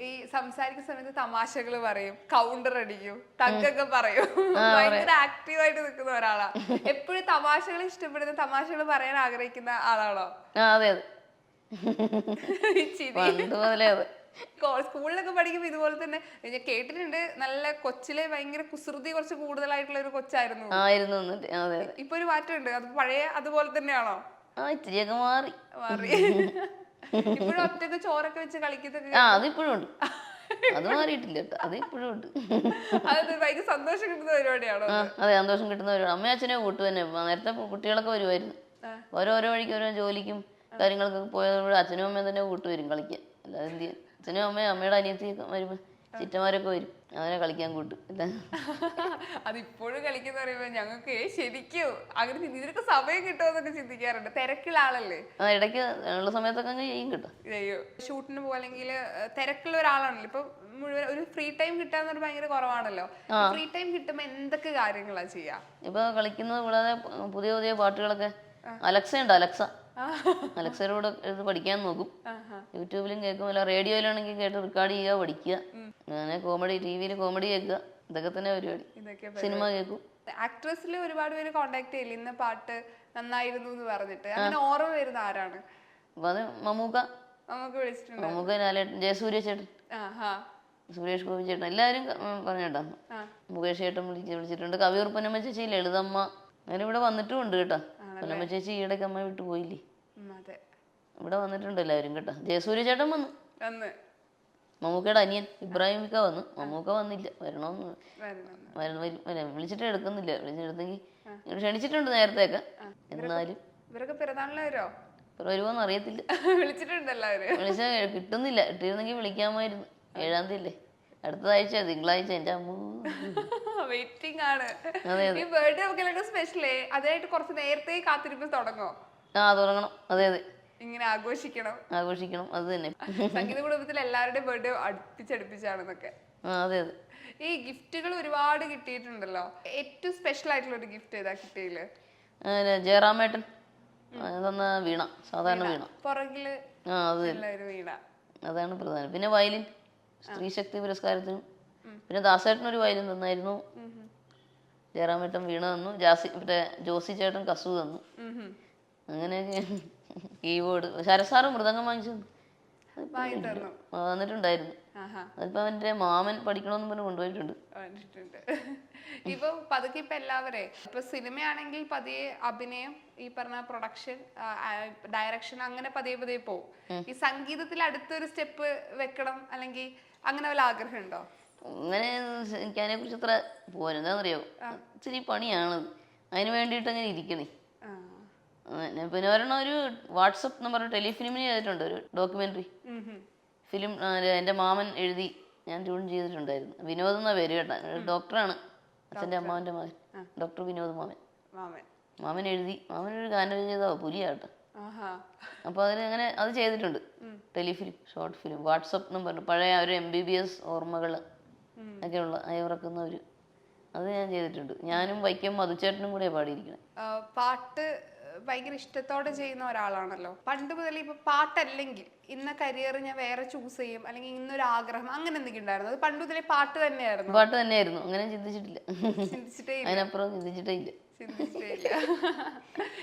ഈ സംസാരിക്കുന്ന സമയത്ത് തമാശകൾ പറയും, കൗണ്ടർ അടിക്കും, തഗ്ഗൊക്കെ പറയും. ഭയങ്കര ആക്റ്റീവായിട്ട് നിൽക്കുന്ന ഒരാളാ. എപ്പോഴും തമാശകൾ ഇഷ്ടപ്പെടുന്ന, തമാശകൾ പറയാൻ ആഗ്രഹിക്കുന്ന ആളാണോ? അതെ അതെ. സ്കൂളിലൊക്കെ പഠിക്കുമ്പോ ഇതുപോലെ തന്നെ ഞാൻ കേട്ടിട്ടുണ്ട്. നല്ല കൊച്ചിലെ ഭയങ്കര കുസൃതി കുറച്ച് കൂടുതലായിട്ടുള്ള ഒരു കൊച്ചായിരുന്നു. ഇപ്പൊ ഒരു മാറ്റമുണ്ട്. അത് പഴയ അതുപോലെ തന്നെയാണോ? ഇത്തിരിയൊക്കെ മാറി. ഇപ്പോഴും ഒറ്റക്ക് ചോറൊക്കെ വെച്ച് കളിക്കുന്നത് അതിപ്പോഴും ഉണ്ട്. അത് മാറിയിട്ടില്ല കേട്ടോ, അത് ഇപ്പോഴും ഉണ്ട്. അത് ഭയങ്കര സന്തോഷം കിട്ടുന്ന പരിപാടിയാണോ? അതെ, സന്തോഷം കിട്ടുന്ന പരിപാടി. അമ്മയും അച്ഛനെ കൂട്ടു തന്നെ. നേരത്തെ കുട്ടികളൊക്കെ വരുമായിരുന്നു, ഓരോ വഴിക്ക് ഓരോ ജോലിക്കും കാര്യങ്ങൾക്കൊക്കെ പോയതോടെ അച്ഛനും അമ്മയും തന്നെ കൂട്ടുവരും കളിക്കാൻ. അല്ലാതെ എന്ത് ചെയ്യാൻ? അച്ഛനും അമ്മയും അമ്മയുടെ അനിയത്തിയൊക്കെ വരുമ്പോൾ ചിറ്റമാരൊക്കെ വരും, അങ്ങനെ കളിക്കാൻ കൂട്ടും. അതിപ്പോഴും കളിക്കുന്ന പറയുമ്പോ ഞങ്ങൾക്ക് ശരിക്കും അങ്ങനെ ഇതിനൊക്കെ സമയം കിട്ടുമെന്നൊക്കെ ചിന്തിക്കാറുണ്ട്. തിരക്കുള്ള ആളല്ലേ? ഇടയ്ക്ക് ഉള്ള സമയത്തൊക്കെ അങ്ങ് ചെയ്യും കേട്ടോ. ഷൂട്ടിന് പോകും അല്ലെങ്കിൽ തിരക്കുള്ള ഒരാളാണല്ലോ. ഇപ്പൊ മുഴുവൻ ഒരു ഫ്രീ ടൈം കിട്ടാന്ന് ഭയങ്കര കുറവാണല്ലോ. ഫ്രീ ടൈം കിട്ടുമ്പോ എന്തൊക്കെ കാര്യങ്ങളാ ചെയ്യാ? ഇപ്പൊ കളിക്കുന്നത് കൂടാതെ പുതിയ പുതിയ പാട്ടുകളൊക്കെ അലക്സ ഉണ്ട്, അലക്സയുടെ കൂടെ എടുത്ത് പഠിക്കാൻ നോക്കും. യൂട്യൂബിലും കേൾക്കും, അല്ല റേഡിയോയിലാണെങ്കിൽ കേട്ട് റെക്കോർഡ് ചെയ്യുക, പഠിക്കുക. അങ്ങനെ കോമഡി, ടിവിയിൽ കോമഡി കേൾക്കുക, ഇതൊക്കെ തന്നെ പരിപാടി. സിനിമ കേൾക്കും. ആക്ട്രസിൽ ഒരുപാട് പേര് കോണ്ടാക്ട് ചെയ്യില്ല, ഇന്ന പാട്ട് നന്നായിരുന്നു എന്ന് പറഞ്ഞിട്ട്. അങ്ങനെ ഓർമ്മ വരുന്ന ആരാണ്? അപ്പൊ അത് മമ്മൂക്ക വിളിച്ചിട്ടുണ്ട്. മമ്മൂക്ക, ലാലേട്ടൻ, ജയസൂര്യ ചേട്ടൻ, സുരേഷ് ഗോപി ചേട്ടൻ, എല്ലാവരും പറഞ്ഞിട്ടാണ്. മുകേഷ് ചേട്ടൻ വിളിച്ചിട്ടുണ്ട്. കവിയൂർ പൊന്നമ്മ ചേച്ചി, ലളിതമ്മ, അങ്ങനെ ഇവിടെ വന്നിട്ടും ഉണ്ട് കേട്ടോ. പൊന്നമ്മ ചേച്ചി ഈയിടയ്ക്ക് അമ്മ വിട്ടു പോയില്ലേ, ഇവിടെ വന്നിട്ടുണ്ട് എല്ലാവരും കേട്ടോ. ജയസൂര്യ ചേട്ടൻ വന്നു, മമ്മൂക്കയുടെ അനിയൻ ഇബ്രാഹിമിക്ക വന്നു. മമ്മൂക്ക വന്നില്ല, വരണമെന്ന് വിളിച്ചിട്ട് എടുക്കുന്നില്ല. വിളിച്ചെടുത്തെങ്കിൽ ക്ഷണിച്ചിട്ടുണ്ട് നേരത്തെയൊക്കെ. എന്നാലും വരുമോന്ന് അറിയത്തില്ല. വിളിച്ചാൽ കിട്ടുന്നില്ല. ഇട്ടിരുന്നെങ്കിൽ വിളിക്കാമായിരുന്നു. 7-ാം തീയതി അല്ലേ, അടുത്ത ആഴ്ച തിങ്കളാഴ്ച. എന്റെ അമ്മ വെയിറ്റിംഗ് ആണ്. ഈ ബർത്ത്ഡേ ഒക്കെ സ്പെഷ്യലേ അതായിട്ട് കുറച്ച് നേരത്തെ കാത്തിരിപ്പ് തുടങ്ങോ? തുടങ്ങണം. അതെ അതെ, ഇങ്ങനെ ആഘോഷിക്കണം. അത് തന്നെ. സംഗീത കുടുംബത്തിൽ എല്ലാവരുടെയും ബർത്ത്ഡേ അടുപ്പിച്ചടുപ്പിച്ചാണെന്നൊക്കെ. അതെ അതെ. ഈ ഗിഫ്റ്റുകൾ ഒരുപാട് കിട്ടിയിട്ടുണ്ടല്ലോ. ഏറ്റവും സ്പെഷ്യൽ ആയിട്ടുള്ള ഒരു ഗിഫ്റ്റ് ഏതാ കിട്ടിയില്? ജയറാമേട്ടൻ തന്ന വീണ, സാധാരണ വീണ. പുറകില് വീണ, അതാണ് പ്രധാനം. പിന്നെ വയലിൻ, സ്ത്രീശക്തി പുരസ്കാരത്തിനും. പിന്നെ ദാസേട്ടനൊരു വയലിൻ തന്നായിരുന്നു. ജയറാമേട്ടൻ വീണ തന്നു. ജോസി ചേട്ടൻ കസു തന്നു. അങ്ങനെയൊക്കെ. കീബോർഡ് ശരസാറ് മൃദംഗം വാങ്ങിച്ചു വന്നിട്ടുണ്ടായിരുന്നു. അതിപ്പോ അവന്റെ മാമൻ പഠിക്കണമെന്ന് പറഞ്ഞ് കൊണ്ടുപോയിട്ടുണ്ട്. ഇപ്പൊ പതുക്കെ ഇപ്പൊ എല്ലാവരെയും ഇപ്പൊ സിനിമയാണെങ്കിൽ പതിയെ അഭിനയം, ഈ പറഞ്ഞ പ്രൊഡക്ഷൻ, ഡയറക്ഷൻ, അങ്ങനെ പതിയെ പതിയെ പോവും. ഈ സംഗീതത്തിൽ അടുത്തൊരു സ്റ്റെപ്പ് വെക്കണം അല്ലെങ്കിൽ അങ്ങനെ വല്ല ആഗ്രഹം ഉണ്ടോ? അങ്ങനെ എനിക്ക് അതിനെ കുറിച്ച് അത്ര പോരാ. എന്താണെന്നറിയോ, ഇച്ചിരി പണിയാണ്. അതിന് വേണ്ടിയിട്ട് അങ്ങനെ ഇരിക്കണേ. പിന്നെ ഒരെണ്ണം ഒരു വാട്സപ്പ് നമ്പർ ടെലിഫിലിമിന് ചെയ്തിട്ടുണ്ട്, ഒരു ഡോക്യുമെന്ററി ഫിലിം. എൻ്റെ മാമൻ എഴുതി ഞാൻ ട്യൂൺ ചെയ്തിട്ടുണ്ടായിരുന്നു. വിനോദ് എന്നാ പേര് കേട്ടാ. ഡോക്ടറാണ്, അച്ഛൻ്റെ അമ്മാവൻ്റെ മകൻ, ഡോക്ടർ വിനോദ് മാമൻ എഴുതി. മാമനൊരു ഗാനരചയിതാവ്, പുലിയാട്ടോ. അപ്പൊ അതിന് അത് ചെയ്തിട്ടുണ്ട്. Telefilm, short film, WhatsApp number, പഴയ ഒരു MBBS ഓർമ്മകൾ ഒക്കെയുള്ള അയവിറക്കുന്ന ഒരു അത് ഞാൻ ചെയ്തിട്ടുണ്ട്. ഞാനും വൈക്കം മധുച്ചേട്ടനും കൂടെ പാടിയിരിക്കണം. പാട്ട് ഭയങ്കര ഇഷ്ടത്തോടെ ചെയ്യുന്ന ഒരാളാണല്ലോ. പണ്ട് മുതൽ ഇപ്പൊ പാട്ടല്ലെങ്കിൽ ഇന്ന കരിയർ ഞാൻ വേറെ ചൂസ് ചെയ്യും അല്ലെങ്കിൽ ഇന്നൊരു ആഗ്രഹം അങ്ങനെ എന്തെങ്കിലും ഉണ്ടായിരുന്നു? അത് പണ്ട് മുതലേ പാട്ട് തന്നെയായിരുന്നു? അങ്ങനെ ചിന്തിച്ചിട്ടില്ല. അതിനപ്പുറം ചിന്തിച്ചിട്ടേ ഇല്ല.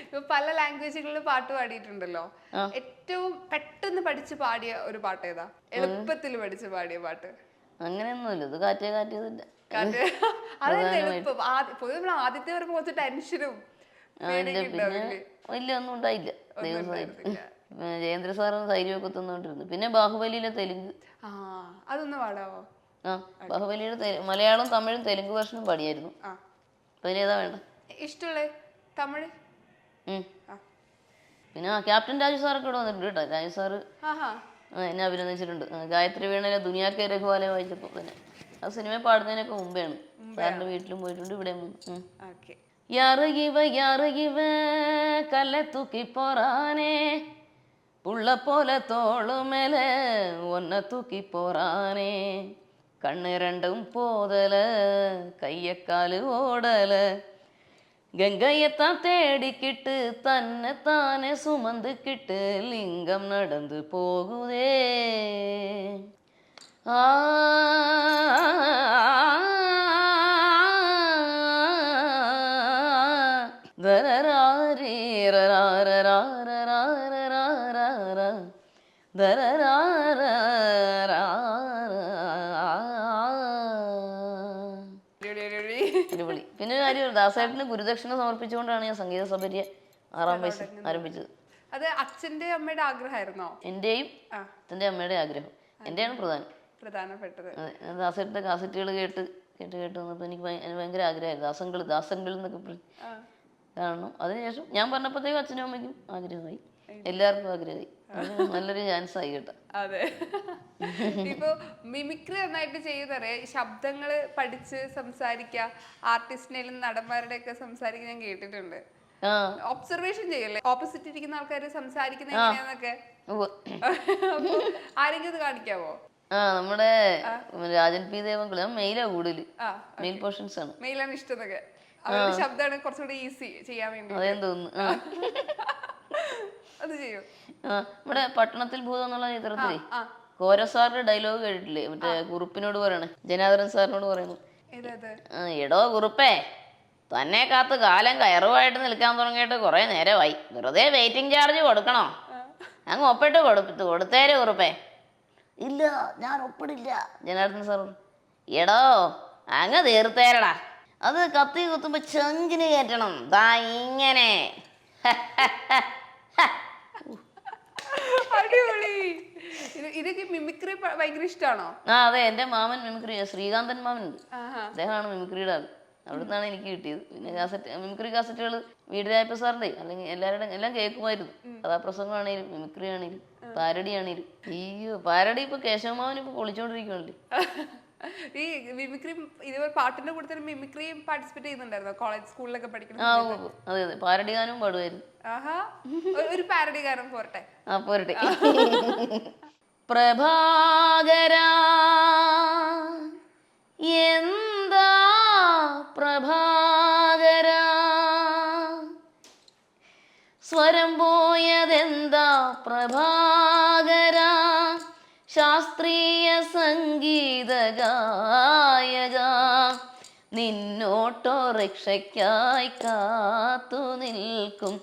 ഇപ്പൊ പല ലാംഗ്വേജുകളിൽ പാട്ട് പാടിയിട്ടുണ്ടല്ലോ. ഏറ്റവും പെട്ടെന്ന് പഠിച്ച് പാടിയ ഒരു പാട്ട് ഏതാ? എളുപ്പത്തിൽ പഠിച്ച് പാടിയ പാട്ട്? അങ്ങനെയൊന്നുമില്ല, ഇത് കാറ്റേതല്ല. അതെന്താ എളുപ്പം? പൊതുവെ നമ്മൾ ആദ്യത്തെ പറയുമ്പോൾ കുറച്ച് ടെൻഷനും അതിന്റെ പിന്നെ വലിയ ഒന്നും ഉണ്ടായില്ല. ജയേന്ദ്ര സാറും ധൈര്യമൊക്കെ തന്നോണ്ടിരുന്നു. പിന്നെ ബാഹുബലിയിലെ തെലുങ്ക്, അതൊന്ന് പാടാവോ? ബാഹുബലിയുടെ മലയാളം തമിഴും തെലുങ്ക് വേർഷനും പാടിയായിരുന്നു. അതിലേതാ വേണ്ട? ഇഷ്ടമുള്ള തമിഴ്. പിന്നെ ക്യാപ്റ്റൻ രാജു സാറൊക്കെ ഇവിടെ വന്നിട്ടുണ്ട് കേട്ടോ. രാജു സാറ് എന്നെ അഭിനന്ദിച്ചിട്ടുണ്ട്. ഗായത്രി വീണയിലെ ദുനിയാക്കെ രഘുവാലെ വായിച്ചപ്പോ തന്നെ. ആ സിനിമ പാടുന്നതിനൊക്കെ മുമ്പെയാണ്. സാറിന്റെ വീട്ടിലും പോയിട്ടുണ്ട്, ഇവിടെ. யாரு இவ கல்ல தூக்கி போறானே, புள்ள போல தோளு மேல ஒன்ன தூக்கி போறானே, கண்ணு ரெண்டும் போதல கையக்காலு ஓடல, கங்கையத்தான் தேடிக்கிட்டு தன்னை தானே சுமந்துக்கிட்டு லிங்கம் நடந்து போகுதே. പിന്നെ ഒരു കാര്യം, ദാസേട്ടന് ഗുരുദക്ഷിണ സമർപ്പിച്ചുകൊണ്ടാണ് ഞാൻ സംഗീത സഭയെ 6ാം വയസ്സിൽ ആരംഭിച്ചത്. അത് അച്ഛന്റെ അമ്മയുടെ ആഗ്രഹമായിരുന്നോ? എന്റെയും അച്ഛന്റെ അമ്മയുടെ ആഗ്രഹം. എന്റെയാണ് പ്രധാനപ്പെട്ടത്. ദാസേട്ടന്റെ കാസറ്റുകൾ കേട്ട് വന്നപ്പോൾ എനിക്ക് ഭയങ്കര ആഗ്രഹമായിരുന്നു. ദാസങ്ങൾ എന്നൊക്കെ കാണണം. അതിനുശേഷം ഞാൻ പറഞ്ഞപ്പോഴത്തേക്കും അച്ഛനും അമ്മയ്ക്കും ആഗ്രഹമായി, എല്ലാവർക്കും ആഗ്രഹമായി. നല്ലൊരു ചാൻസ് ആയി കേട്ടോ. അതെ. ഇപ്പൊ മിമിക്രി നന്നായിട്ട് ചെയ്യുന്നവരെ ശബ്ദങ്ങള് പഠിച്ച് സംസാരിക്കുക, ആർട്ടിസ്റ്റിനേലും നടന്മാരുടെ ഒക്കെ സംസാരിക്കാൻ ഞാൻ കേട്ടിട്ടുണ്ട്. ഒബ്സർവേഷൻ ചെയ്യല്ലേ, ഓപ്പോസിറ്റ് ഇരിക്കുന്ന ആൾക്കാര് സംസാരിക്കുന്ന എങ്ങനെയാന്നൊക്കെ ആരെങ്കിലും കാണിക്കാവോ? നമ്മുടെ രാജൻ പി ദേവൻ മെയിലാ കൂടുതല്, മെയിൽ പോർഷൻസ് ആണ്. മെയിലാണ് ഇഷ്ടം. അവരുടെ ശബ്ദമാണ് കുറച്ചുകൂടി ഈസി ചെയ്യാൻ വേണ്ടി. അതേന്ന് തോന്നുന്നു. അത് ചെയ്യും. നമ്മുടെ പട്ടണത്തിൽ ഭൂതം എന്നുള്ള ചിത്രത്തില് കോരസാറിന്റെ ഡയലോഗ് കേട്ടിട്ടില്ലേ? മറ്റേ കുറുപ്പിനോട് പറയണേ, ജനാർദ്ദനൻ സാറിനോട് പറയുന്നു, എടോ കുറുപ്പേ, തന്നെ കാത്ത് കാലം കയറുമായിട്ട് നിൽക്കാൻ തുടങ്ങിയിട്ട് കുറെ നേരമായി, വെറുതെ വെയിറ്റിംഗ് ചാർജ് കൊടുക്കണോ? അങ്ങ് ഒപ്പിട്ട് കൊടുത്തേരെ കുറുപ്പേ. ഇല്ല, ഞാൻ ഒപ്പിടില്ല. ജനാർദ്ദനൻ സാർ, എടോ അങ്ങ് തീർത്തേരടാ, അത് കത്തി കുത്തുമ്പോ ചങ്കിന് കയറ്റണം, ദാ ഇങ്ങനെ. അടിപൊളി. ഇതൊക്കെ മിമിക്രി ഭയങ്കര ഇഷ്ടമാണോ? അതെ, എന്റെ മാമൻ മിമിക്രി, ശ്രീകാന്തൻ മാമൻ ഉണ്ട്, അദ്ദേഹമാണ് മിമിക്രിയുടെ ആൾ. അവിടുന്നാണ് എനിക്ക് കിട്ടിയത്. പിന്നെ മിമിക്രി കാസറ്റുകൾ വീടിരായപ്പ സാറിന്റെ അല്ലെങ്കിൽ എല്ലാവരുടെയും എല്ലാം കേൾക്കുമായിരുന്നു. കഥാപ്രസംഗമാണേലും മിമിക്രി ആണേലും പാരഡി ആണേലും. അയ്യോ, പാരഡി ഇപ്പൊ കേശവമാവൻ ഇപ്പൊ പൊളിച്ചോണ്ടിരിക്കുവല്ലേ. ഈ മിമിക്രി ഇതുപോലെ പാട്ടിന്റെ കൂടെ തന്നെ മിമിക്രിയും പാർട്ടിസിപ്പേറ്റ് ചെയ്യുന്നുണ്ടായിരുന്നോ കോളേജ് സ്കൂളിലൊക്കെ പഠിക്കുന്ന? അതെ അതെ, പാരഡി ഗാനവും പാടുമായിരുന്നു. ഒരു പാരഡി ഗാനം പോരട്ടെ? പോരട്ടെ. പ്രഭാകര എന്താ പ്രഭാകര, സ്വരം പോയതെന്താ പ്രഭാകര, ശാസ്ത്രീയ സംഗീത ഗായക, നിന്നോട്ടോറിക്ഷയ്ക്കായി കാത്തു നിൽക്കും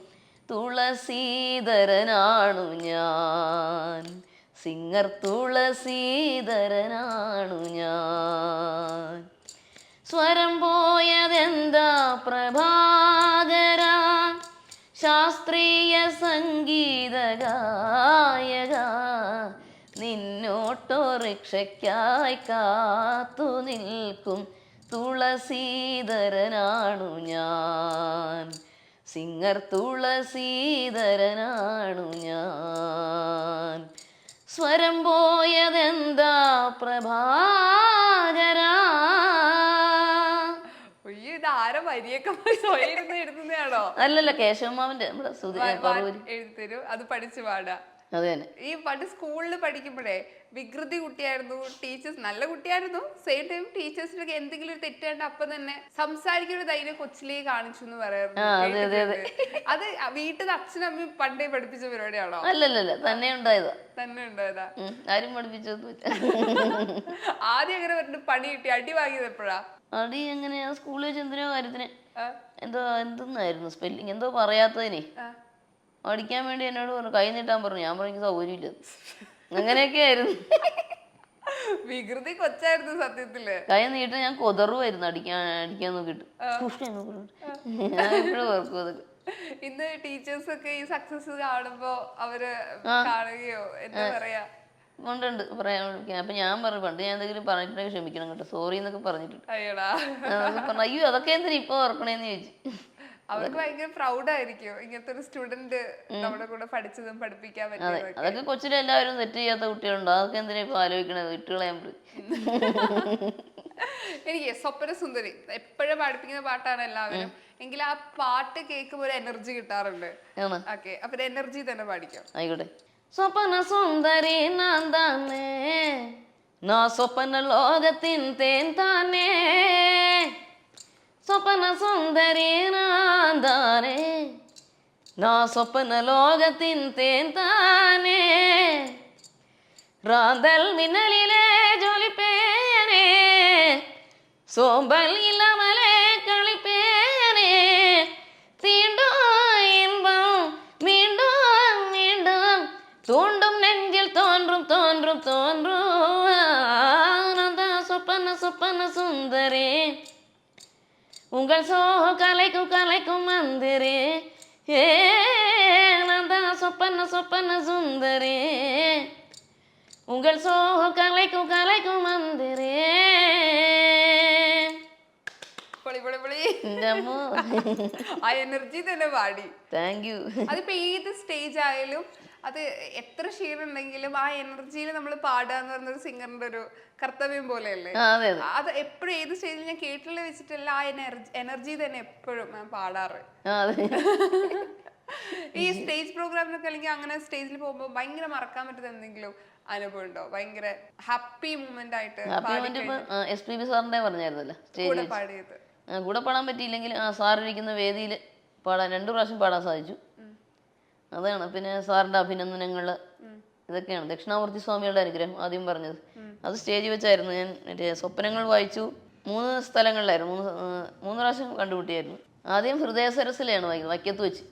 തുളസീധരനാണു ഞാൻ, സിംഗർ തുളസീധരനാണു ഞാൻ. സ്വരം പോയതെന്താ പ്രഭാകര, ശാസ്ത്രീയ സംഗീത ഗായക, നിന്നോട്ടോറിക്ഷയ്ക്കായി കാത്തു നിൽക്കും തുളസീധരനാണു ഞാൻ, സിംഗർ തുളസീധരനാണു ഞാൻ. സ്വരം പോയതെന്താ പ്രഭാകര. ഇതാരോ വരിയൊക്കെ സ്വയം എഴുതുന്നതാണോ? അല്ലല്ല, കേശവമാവന്റെ എഴുതരും, അത് പഠിച്ചു പാടാ. അതന്നെ. ഈ പണ്ട് സ്കൂളിൽ പഠിക്കുമ്പോഴേ വികൃതി കുട്ടിയായിരുന്നു, ടീച്ചേഴ്സ് നല്ല കുട്ടിയായിരുന്നു, സെയിം ടൈം ടീച്ചേഴ്സിനൊക്കെ എന്തെങ്കിലും ഒരു തെറ്റ് കണ്ട അപ്പൊ തന്നെ സംസാരിക്കുന്ന ധൈര്യം കൊച്ചിലേ കാണിച്ചു എന്ന് പറയാറുണ്ട്. അത് വീട്ടിൽ അച്ഛനമ്മയും പണ്ടേ പഠിപ്പിച്ച പരിപാടിയാണോ? അല്ലല്ല, തന്നെ ഉണ്ടായതാ. ആരും പഠിപ്പിച്ചൊന്നും ആദ്യം അങ്ങനെ പറഞ്ഞു പണി കിട്ടി, അടി വാങ്ങിയത് എപ്പോഴാ? അടി എങ്ങനെയാ? സ്കൂളിൽ വെച്ച് എന്തിനോ കാര്യത്തിന് എന്തെന്നായിരുന്നു സ്പെല്ലിങ് എന്തോ പറയാത്തതിനെ അടിക്കാൻ വേണ്ടി എന്നോട് പറഞ്ഞു, കൈ നീട്ടാൻ പറഞ്ഞു. ഞാൻ പറഞ്ഞു സൗകര്യമില്ല. അങ്ങനെയൊക്കെ ആയിരുന്നു. വികൃതി കൊച്ചായിരുന്നു സത്യത്തില്. കൈ നീട്ടാൻ ഞാൻ കൊതറുമായിരുന്നു അടിക്കാൻ നോക്കിട്ട്. ഞാൻ എപ്പോഴും ഓർക്കും അതൊക്കെ. ഇന്ന് ടീച്ചേഴ്സ് ഒക്കെ ഈ സക്സസ് കാണുമ്പോ അവര് കാണുകയോ എന്താ പറയാ? ഉണ്ട് പറയാൻ വിളിക്കാം. അപ്പൊ ഞാൻ പറഞ്ഞു, പണ്ട് ഞാൻ എന്തെങ്കിലും പറഞ്ഞിട്ടുണ്ടെങ്കിൽ ക്ഷമിക്കണം കേട്ടോ, സോറി എന്നൊക്കെ പറഞ്ഞിട്ടുണ്ട്. അയ്യടാ, പറഞ്ഞു അയ്യോ അതൊക്കെ എന്തിനാ ഇപ്പൊ ഓർക്കണേന്ന് ചോദിച്ചു. അവർക്ക് ഭയങ്കര പ്രൗഡായിരിക്കും ഇങ്ങനത്തെ ഒരു സ്റ്റുഡന്റ് നമ്മുടെ കൂടെ പഠിച്ചതും പഠിപ്പിക്കാൻ പറ്റിയതൊക്കെ. അതൊക്കെ കൊച്ചിലെല്ലാവരും തെറ്റ് ചെയ്യാത്ത കുട്ടികളുണ്ടോ, അതൊക്കെ എന്തിനാ ഇപ്പൊ ആലോചിക്കണത്, വിട്ടുകളയാൻ. എനിക്ക് സ്വപ്ന സുന്ദരി എപ്പോഴും പഠിപ്പിക്കുന്ന പാട്ടാണ് എല്ലാവരും, എങ്കിൽ ആ പാട്ട് കേൾക്കുമ്പോൾ ഒരു എനർജി കിട്ടാറുണ്ട്. ഓക്കെ, അപ്പൊ എനർജി തന്നെ പാടിക്കാം. ആയിക്കോട്ടെ. സ്വപ്ന സുന്ദരി ഞാൻ താനേ, നാ സ്വപ്ന ലോകത്തിൻ തേൻ താനേ. സ്വപ്ന സുന്ദരി ഞാൻ താനേ, നാ സ്വപ്ന ലോകത്തിൻ തേൻ താനേ. റാന്തൽ മിന്നലിലെ ജോലിപ്പേനേ, സോമ്പൽ ഇല്ലാമലെ കളിപ്പേനേ. തീണ്ടും ഇன்பം மீண்டும் மீண்டும் தூண்டும் நெஞ்சில் தோன்றும் தோன்றும் தோன்றும். சொப்பன சொப்பன சுந்தரே, உங்கள் சோகம் கலைக்கும் கலைக்கும் மந்திரே. சொப்பன சொப்பன சுந்தரே, உங்கள் சோகம் கலைக்கும் கலைக்கும் மந்திரே. ആ എനർജി തന്നെ പാടി. Thank you. അതിപ്പോ ഏത് സ്റ്റേജ് ആയാലും അത് എത്ര ക്ഷീണം ഉണ്ടെങ്കിലും ആ എനർജിയിൽ നമ്മൾ പാടുക എന്ന് പറഞ്ഞൊരു സിംഗറിന്റെ ഒരു കർത്തവ്യം പോലെയല്ലേ. അത് എപ്പോഴും ഏത് സ്റ്റേജിൽ ഞാൻ കേട്ടില്ല വെച്ചിട്ടല്ല, ആ എനർജി തന്നെ എപ്പോഴും ഞാൻ പാടാറ്. ഈ സ്റ്റേജ് പ്രോഗ്രാമിനൊക്കെ അല്ലെങ്കിൽ അങ്ങനെ സ്റ്റേജിൽ പോകുമ്പോൾ ഭയങ്കര മറക്കാൻ പറ്റുന്ന എന്തെങ്കിലും അനുഭവം ഉണ്ടോ? ഭയങ്കര ഹാപ്പി മൂമെന്റ് ആയിട്ട് SPB സാറിന്റെ പറഞ്ഞായിരുന്നല്ലോ സ്റ്റേജിൽ പാടിയത്. കൂടെ പാടാൻ പറ്റിയില്ലെങ്കിൽ സാറിരിക്കുന്ന വേദിയിൽ പാടാൻ 2 പ്രാവശ്യം പാടാൻ സാധിച്ചു. അതാണ്. പിന്നെ സാറിന്റെ അഭിനന്ദനങ്ങൾ ഇതൊക്കെയാണ്. ദക്ഷിണാമൂർത്തി സ്വാമികളുടെ അനുഗ്രഹം ആദ്യം പറഞ്ഞത് അത് സ്റ്റേജിൽ വെച്ചായിരുന്നു. ഞാൻ മറ്റേ സ്വപ്നങ്ങൾ വായിച്ചു 3 സ്ഥലങ്ങളിലായിരുന്നു, 3 പ്രാവശ്യം കണ്ടുപിട്ടിയായിരുന്നു. ആദ്യം ഹൃദയ സരസിലാണ് വൈക്കത്ത് വെച്ച്,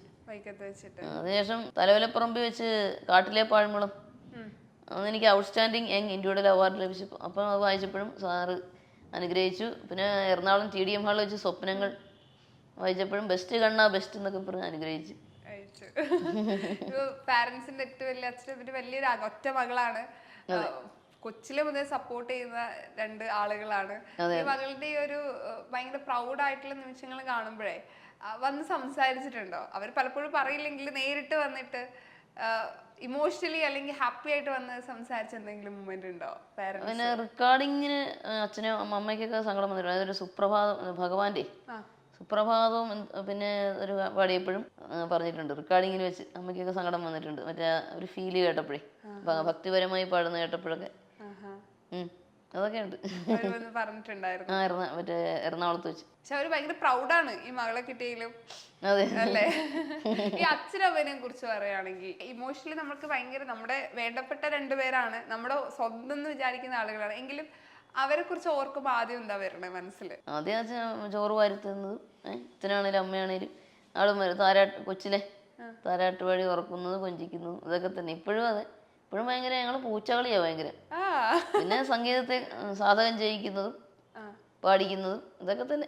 അതിനുശേഷം തലവലപ്പറമ്പ് വെച്ച് കാട്ടിലെ പാഴ്മുളം. അന്ന് എനിക്ക് ഔട്ട്സ്റ്റാൻഡിങ് യങ് ഇൻഡിവിജ്വൽ അവാർഡ് ലഭിച്ചപ്പോൾ അപ്പം അത് വായിച്ചപ്പോഴും സാറ് അനുഗ്രഹിച്ചു. പിന്നെ എറണാകുളം TDM ഹാളിൽ വെച്ച് സ്വപ്നങ്ങൾ വായിച്ചപ്പോഴും ബെസ്റ്റ് കണ്ണാ ബെസ്റ്റ് എന്നൊക്കെ പറഞ്ഞ് അനുഗ്രഹിച്ചു. പാരന്റ്സിന്റെ ഏറ്റവും വലിയ അച്ഛനും വലിയൊരു ഒറ്റ മകളാണ്, കൊച്ചിലെ മുതൽ സപ്പോർട്ട് ചെയ്യുന്ന 2 ആളുകളാണ്. ഈ മകളുടെ ഈ ഒരു ഭയങ്കര പ്രൗഡ് ആയിട്ടുള്ള നിമിഷങ്ങൾ കാണുമ്പോഴേ വന്ന് സംസാരിച്ചിട്ടുണ്ടോ? അവർ പലപ്പോഴും പറയില്ലെങ്കിൽ നേരിട്ട് വന്നിട്ട് ഇമോഷണലി അല്ലെങ്കിൽ ഹാപ്പി ആയിട്ട് വന്ന് സംസാരിച്ച എന്തെങ്കിലും മൂമെന്റ് ഉണ്ടോ? പിന്നെ റെക്കോർഡിങ്ങിന് അച്ഛനും അമ്മയ്ക്കൊക്കെ സങ്കടം വന്നിട്ടുണ്ട്. അതൊരു ഭഗവാന്റെ സുപ്രഭാതവും പിന്നെ ഒരു പാടിയപ്പോഴും പറഞ്ഞിട്ടുണ്ട്. റെക്കോർഡിങ്ങിന് വെച്ച് അമ്മയ്ക്കൊക്കെ സങ്കടം വന്നിട്ടുണ്ട്, മറ്റേ ഒരു ഫീല് കേട്ടപ്പോഴേ, ഭക്തിപരമായി പാടുന്ന കേട്ടപ്പോഴൊക്കെ. അതൊക്കെ ഉണ്ട് മറ്റേ എറണാകുളത്ത് വെച്ച്. പക്ഷെ അവര് ഭയങ്കര പ്രൗഡാണ് ഈ മകളെ കിട്ടിയെങ്കിലും അല്ലേ? ഈ അച്ഛനമ്മനെ കുറിച്ച് പറയുകയാണെങ്കിൽ ഇമോഷണലി നമുക്ക് ഭയങ്കര നമ്മുടെ വേണ്ടപ്പെട്ട 2 പേരാണ്, നമ്മുടെ സ്വന്തം എന്ന് വിചാരിക്കുന്ന ആളുകളാണ്. എങ്കിലും അവരെ കുറിച്ച് ഓർക്കുമ്പോ ആദ്യം എന്താ വരണേ മനസ്സിൽ? ആദ്യം അച്ഛൻ ചോറ് വാരുത്തുന്നതും അച്ഛനാണേലും അമ്മയാണേലും ആളും കൊച്ചിലെ താരാട്ട് വഴി ഉറക്കുന്നതും കൊഞ്ചിക്കുന്നതും ഇതൊക്കെ തന്നെ. ഇപ്പോഴും അതെ, ഇപ്പോഴും ഭയങ്കര ഞങ്ങൾ പൂച്ചകളിയാ ഭയങ്കര. പിന്നെ സംഗീതത്തെ സാധകം ചെയ്യിക്കുന്നതും പാടിക്കുന്നതും ഇതൊക്കെ തന്നെ.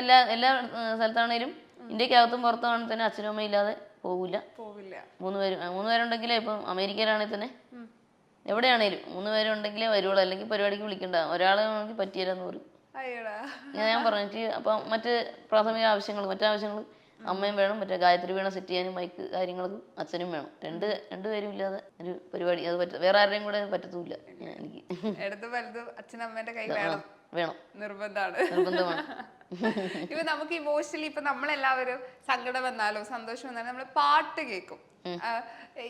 എല്ലാ സ്ഥലത്താണേലും ഇന്ത്യക്കകത്തും പുറത്താണെങ്കിൽ തന്നെ അച്ഛനും അമ്മയും ഇല്ലാതെ പോവില്ല. 3 പേരുണ്ടെങ്കിലേ, ഇപ്പം അമേരിക്കയിലാണെങ്കിൽ തന്നെ എവിടെയാണേലും 3 പേരുണ്ടെങ്കിലേ വരുവുള്ളൂ, അല്ലെങ്കിൽ പരിപാടിക്ക് വിളിക്കണ്ട. ഒരാളാണെങ്കിൽ പറ്റിയില്ലെന്ന് പറയും. ഞാൻ പറഞ്ഞിട്ട് അപ്പം മറ്റ് പ്രാഥമിക ആവശ്യങ്ങൾ മറ്റാവശ്യങ്ങൾ അമ്മയും വേണം, മറ്റേ ഗായത്രി വീണ സെറ്റ് ചെയ്യാനും മൈക്ക് കാര്യങ്ങൾക്കും അച്ഛനും വേണം. 2 പേരും ഇല്ലാതെ ഒരു പരിപാടി അത് വേറെ ആരുടെയും കൂടെ പറ്റത്തൂല്ല. എനിക്ക് വേണം, നിർബന്ധമാണ്. ഇപ്പൊ നമുക്ക് ഇമോഷണലി ഇപ്പൊ നമ്മളെല്ലാവരും സങ്കടം വന്നാലോ സന്തോഷം വന്നാലോ നമ്മള് പാട്ട് കേൾക്കും.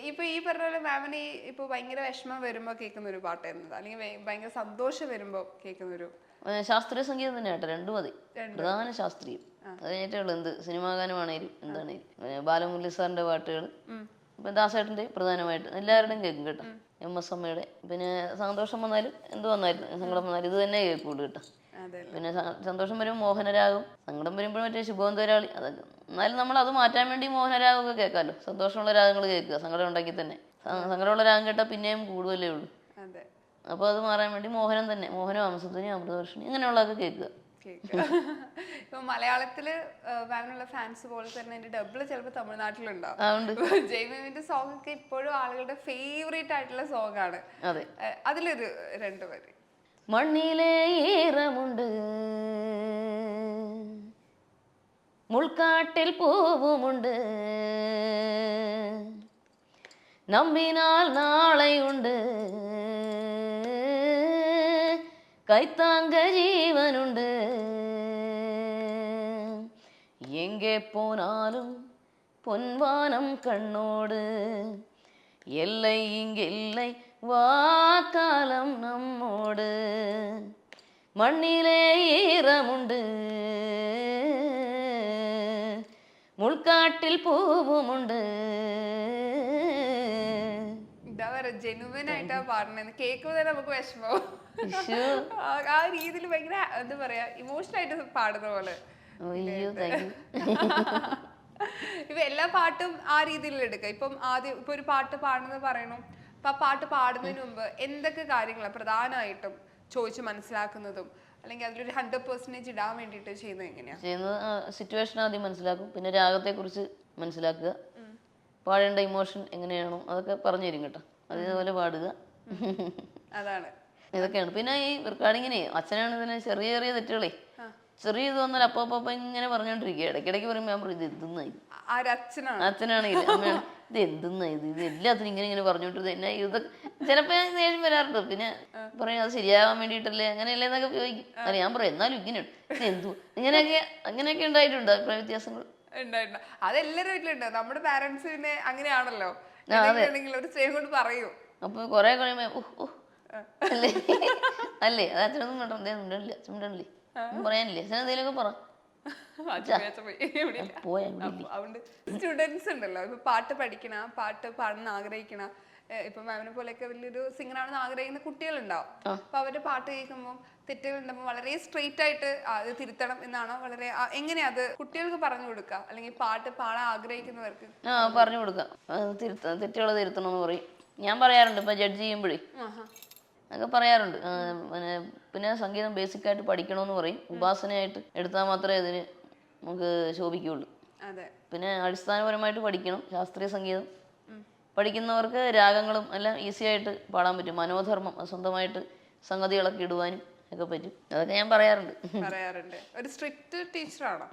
ഇപ്പൊ ഈ പറഞ്ഞ പോലെ മാമിന് ഇപ്പൊ ഭയങ്കര വിഷമം വരുമ്പോ കേൾക്കുന്ന ഒരു പാട്ട് എന്നതാ, അല്ലെങ്കിൽ ഭയങ്കര സന്തോഷം വരുമ്പോ കേൾക്കുന്ന ഒരു ശാസ്ത്രീയ സംഗീതം തന്നെ കേട്ടോ. 2 മതി, പ്രധാന ശാസ്ത്രീയം. അത് കഴിഞ്ഞിട്ടുള്ളൂ എന്ത് സിനിമാ ഗാനമാണേലും എന്താണേലും. ബാലമുരളി സാറിന്റെ പാട്ടുകൾ, ഇപ്പൊ ദാസേട്ടന്റെ പ്രധാനമായിട്ട് എല്ലാവരുടെയും കേൾക്കും കേട്ടോ. MS അമ്മയുടെ. പിന്നെ സന്തോഷം വന്നാലും എന്ത് വന്നാലും സങ്കടം വന്നാലും ഇത് തന്നെ കേൾക്കുള്ളൂ കേട്ടോ. പിന്നെ സന്തോഷം വരുമ്പോൾ മോഹനരാഗം, സങ്കടം വരുമ്പോൾ മറ്റേ ശുഭോന്തരാളി, അതൊക്കെ. എന്നാലും നമ്മൾ അത് മാറ്റാൻ വേണ്ടി മോഹനരാഗമൊക്കെ കേൾക്കാമല്ലോ. സന്തോഷമുള്ള രാഗങ്ങൾ കേൾക്കുക, സങ്കടം ഉണ്ടെങ്കിൽ തന്നെ. സങ്കടമുള്ള രാഗം കേട്ടാൽ പിന്നെയും കൂടുതലേ ഉള്ളൂ. അപ്പോൾ അത് മാറാൻ വേണ്ടി മോഹനം തന്നെ, മോഹനം, അംസധ്വനി, അമൃതവർഷിണി ഇങ്ങനെയുള്ളതൊക്കെ കേൾക്കുക. കേൾക്കുക. ഇപ്പൊ മലയാളത്തില് വാനുള്ള ഫാൻസ് പോലെ തന്നെ എന്റെ ഡബിള് ചിലപ്പോ തമിഴ്നാട്ടിലുണ്ടാവും. ജയ്മേമിന്റെ സോങ് ഒക്കെ ഇപ്പോഴും ആളുകളുടെ ഫേവറേറ്റ് ആയിട്ടുള്ള സോങ് ആണ്. അതിലൊരു രണ്ടുപേര്. മണ്ണിലെ ഈറമുണ്ട്, മുൾക്കാട്ടിൽ പൂവുമുണ്ട്, നമ്പിനാൽ നാളെയുണ്ട്, കൈത്താങ്ക ജീവനുണ്ട്, എங்கே போனாலும் பொன்வானம் கண்ணோடு, எல்லை இங்கில்லை வாக்காலம் நம்மோடு, மண்ணிலே ஈரமுண்டு, മുൾക്കാട്ടിൽ പൂവുമുണ്ട്. എന്താ പറയാ, ജെനുവൻ ആയിട്ടാ പാടുന്നത്. കേൾക്കുമ്പോ തന്നെ നമുക്ക് വിഷമവും. ആ രീതിയിൽ ഭയങ്കര എന്താ പറയാ, ഇമോഷണൽ ആയിട്ട് പാടുന്ന പോലെ. ഇപ്പൊ എല്ലാ പാട്ടും ആ രീതിയിൽ എടുക്കുക. ഇപ്പം ആദ്യം ഇപ്പൊ ഒരു പാട്ട് പാടുന്നത് പറയണം. അപ്പൊ ആ പാട്ട് പാടുന്നതിന് മുമ്പ് എന്തൊക്കെ കാര്യങ്ങളാണ് പ്രധാനമായിട്ടും ചോദിച്ച് മനസ്സിലാക്കുന്നതും, അല്ലെങ്കിൽ അതിലൊരു 100% ഇടാൻ വേണ്ടിട്ട് ചെയ്യുന്നത് എങ്ങനെയാ? സിറ്റുവേഷൻ ആദ്യം മനസ്സിലാക്കും, പിന്നെ രാഗത്തെ കുറിച്ച് മനസ്സിലാക്കുക, പാടേണ്ട ഇമോഷൻ എങ്ങനെയാണോ അതൊക്കെ പറഞ്ഞു തരും കേട്ടോ. അതേപോലെ പാടുക. അതാണ്, ഇതൊക്കെയാണ്. പിന്നെ ഈ റെക്കോർഡിങ്ങിനെ അച്ഛനാണ് ഇതിന് ചെറിയ ചെറിയ തെറ്റുകളെ ചെറിയ ഇത് വന്നാൽ അപ്പൊ ഇങ്ങനെ പറഞ്ഞോണ്ടിരിക്കുക. ഇടയ്ക്കിടയ്ക്ക് പറയുമ്പോൾ ഞാൻ പറയും ഇത് എന്തെന്നായി. അച്ഛനാണെങ്കിൽ അമ്മയാണ് ഇത് എന്തെന്നാ ഇത് എല്ലാത്തിനും ഇങ്ങനെ പറഞ്ഞോണ്ടിരുന്നത് എന്നെ ഇതൊക്കെ ചിലപ്പോ ദേഷ്യം വരാറുണ്ട്. പിന്നെ പറയും അത് ശരിയാവാൻ വേണ്ടിയിട്ടല്ലേ അങ്ങനെയല്ലേ എന്നൊക്കെ ചോദിക്കും. അല്ല ഞാൻ പറയും എന്നാലും ഇങ്ങനെയുണ്ട് ഇത് എന്തു അങ്ങനെയൊക്കെ ഉണ്ടായിട്ടുണ്ട് അഭിപ്രായ വ്യത്യാസങ്ങൾ. അതെല്ലാരും വീട്ടിലുണ്ട്. നമ്മുടെ പാരന്റ്സിനെ അങ്ങനെയാണല്ലോ, ഒരു സ്നേഹം കൊണ്ട് പറയൂ. അപ്പൊ കൊറേ കഴിയുമ്പോ അല്ലേ അല്ലേ അത് അച്ഛനൊന്നും മിണ്ടണില്ല മിണ്ടണില്ലേ പറയാനില്ലേ അച്ഛൻ എന്തെങ്കിലുമൊക്കെ പറ. സ്റ്റുഡൻസ് ഉണ്ടല്ലോ, ഇപ്പൊ പാട്ട് പഠിക്കണ, പാട്ട് പാടാൻ ആഗ്രഹിക്കണ, ഇപ്പൊ മാമിനെ പോലെയൊക്കെ വലിയൊരു സിംഗർ ആണെന്ന് ആഗ്രഹിക്കുന്ന കുട്ടികളുണ്ടാവും. അപ്പൊ അവരുടെ പാട്ട് കേൾക്കുമ്പോൾ തെറ്റുകൾ ഉണ്ടാകുമ്പോൾ വളരെ സ്ട്രെയിറ്റ് ആയിട്ട് അത് തിരുത്തണം എന്നാണോ, വളരെ എങ്ങനെയാ അത് കുട്ടികൾക്ക് പറഞ്ഞു കൊടുക്കുക, അല്ലെങ്കിൽ പാട്ട് പാടാൻ ആഗ്രഹിക്കുന്നവർക്ക് പറഞ്ഞു കൊടുക്കാം. തെറ്റുകൾ തിരുത്തണമെന്ന് പറയും. ഞാൻ പറയാറുണ്ട് ഇപ്പൊ ജഡ്ജ് ചെയ്യുമ്പോഴേ ഒക്കെ പറയാറുണ്ട്. പിന്നെ സംഗീതം ബേസിക്കായിട്ട് പഠിക്കണമെന്ന് പറയും. ഉപാസനയായിട്ട് എടുത്താൽ മാത്രമേ അതിന് നമുക്ക് ശോഭിക്കുകയുള്ളൂ. പിന്നെ അടിസ്ഥാനപരമായിട്ട് പഠിക്കണം. ശാസ്ത്രീയ സംഗീതം പഠിക്കുന്നവർക്ക് രാഗങ്ങളും എല്ലാം ഈസി ആയിട്ട് പാടാൻ പറ്റും. മനോധർമ്മം സ്വന്തമായിട്ട് സംഗതികളൊക്കെ ഇടുവാനും ഒക്കെ പറ്റും. അതൊക്കെ ഞാൻ പറയാറുണ്ട്. ഒരു സ്ട്രിക്റ്റ് ടീച്ചറാണോ?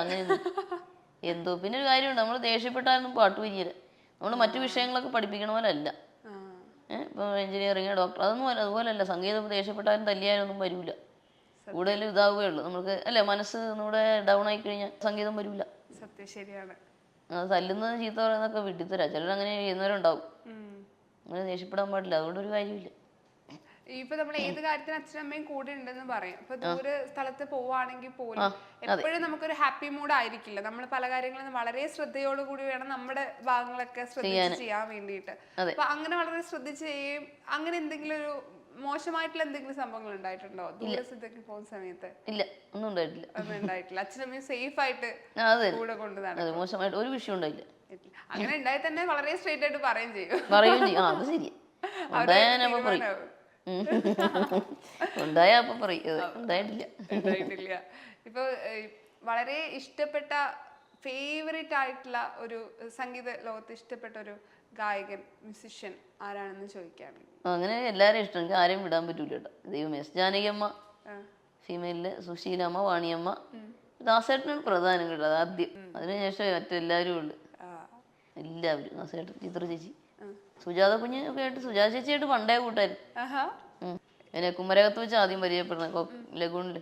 അങ്ങനെ എന്തോ. പിന്നെ ഒരു കാര്യമുണ്ട്, നമ്മൾ ദേഷ്യപ്പെട്ടാലൊന്നും പാട്ട് വരികയില്ല. നമ്മൾ മറ്റു വിഷയങ്ങളൊക്കെ പഠിപ്പിക്കണ പോലെ അല്ല. ഇപ്പോൾ എഞ്ചിനീയറിങ്, ഡോക്ടർ അതൊന്നും അല്ല. അതുപോലെയല്ല, സംഗീതം ദേഷ്യപ്പെട്ടാലും തല്ലിയാലൊന്നും വരില്ല. കൂടുതലും ഇതാവുകയുള്ളൂ നമുക്ക്. അല്ലെ, മനസ്സ് നമ്മുടെ ഡൗൺ ആയി കഴിഞ്ഞാൽ സംഗീതം വരില്ല. സത്യം, ശരിയാണ്. അത് തല്ലുന്നത് ചീത്ത പറയുന്നതൊക്കെ വിട്ടിത്തരാ. ചിലരങ്ങനെ ചെയ്യുന്നവരുണ്ടാവും. അങ്ങനെ ദേഷ്യപ്പെടാൻ പാടില്ല. അതുകൊണ്ട് ഒരു കാര്യമില്ല. ഇപ്പൊ നമ്മൾ ഏത് കാര്യത്തിന് അച്ഛനും അമ്മയും കൂടെ ഉണ്ടെന്ന് പറയാം. ഇപ്പൊ ദൂരെ സ്ഥലത്ത് പോവാണെങ്കിൽ പോലും എപ്പോഴും നമുക്കൊരു ഹാപ്പി മൂഡ് ആയിരിക്കില്ല. നമ്മൾ പല കാര്യങ്ങളും വളരെ ശ്രദ്ധയോടുകൂടി വേണം നമ്മുടെ ഭാഗങ്ങളൊക്കെ ശ്രദ്ധിച്ച് ചെയ്യാൻ വേണ്ടിയിട്ട്. അപ്പൊ അങ്ങനെ വളരെ ശ്രദ്ധിച്ച് ചെയ്യുകയും അങ്ങനെ എന്തെങ്കിലും ഒരു മോശമായിട്ടുള്ള എന്തെങ്കിലും സംഭവങ്ങൾ ഉണ്ടായിട്ടുണ്ടോ ദൂരസ്ഥത്തേക്ക് പോകുന്ന സമയത്ത്? ഇല്ല, ഒന്നും ഉണ്ടായിട്ടില്ല. ഒന്നും ഉണ്ടായിട്ടില്ല. അച്ഛനമ്മയും സേഫ് ആയിട്ട് കൂടെ കൊണ്ടുവന്നാണ്. മോശമായിട്ട് ഒരു വിഷയം ഉണ്ടായില്ല. അങ്ങനെ ഉണ്ടായി തന്നെ വളരെ സ്ട്രെയിറ്റ് ആയിട്ട് പറയുകയും ചെയ്യും. അത് ശരിയാ. ഉണ്ടായാ അപ്പൊ പറയും, ഉണ്ടായിട്ടില്ല. ഇപ്പൊ വളരെ ഇഷ്ടപ്പെട്ട ഫേവറേറ്റ് ആയിട്ടുള്ള ഒരു സംഗീത ലോകത്ത് ഇഷ്ടപ്പെട്ട ഒരു ഗായകൻ, മ്യൂസിഷ്യൻ ആരാണെന്ന് ചോദിക്കാണ്. അങ്ങനെ എല്ലാരും ഇഷ്ടം. എനിക്ക് ആരെയും വിടാൻ പറ്റൂല കേട്ടോ. ദൈവമേ, ജാനകിയമ്മ ഫീമെയിലില്, സുശീലമ്മ, വാണിയമ്മ, ദാസേട്ടനാണ് പ്രധാനം കേട്ടോ. അത് ആദ്യം. അതിനുശേഷം മറ്റെല്ലാവരും ഉണ്ട്. എല്ലാവരും, ദാസേട്ടൻ, ചിത്ര ചേച്ചി, സുജാത കുഞ്ഞ് ഒക്കെ ആയിട്ട്, സുജാത ചേച്ചിയായിട്ട് പണ്ടേ കൂട്ടായിരുന്നു. പിന്നെ കുമരകത്ത് വെച്ച് ആദ്യം പരിചയപ്പെടുന്ന ലഗൂണില്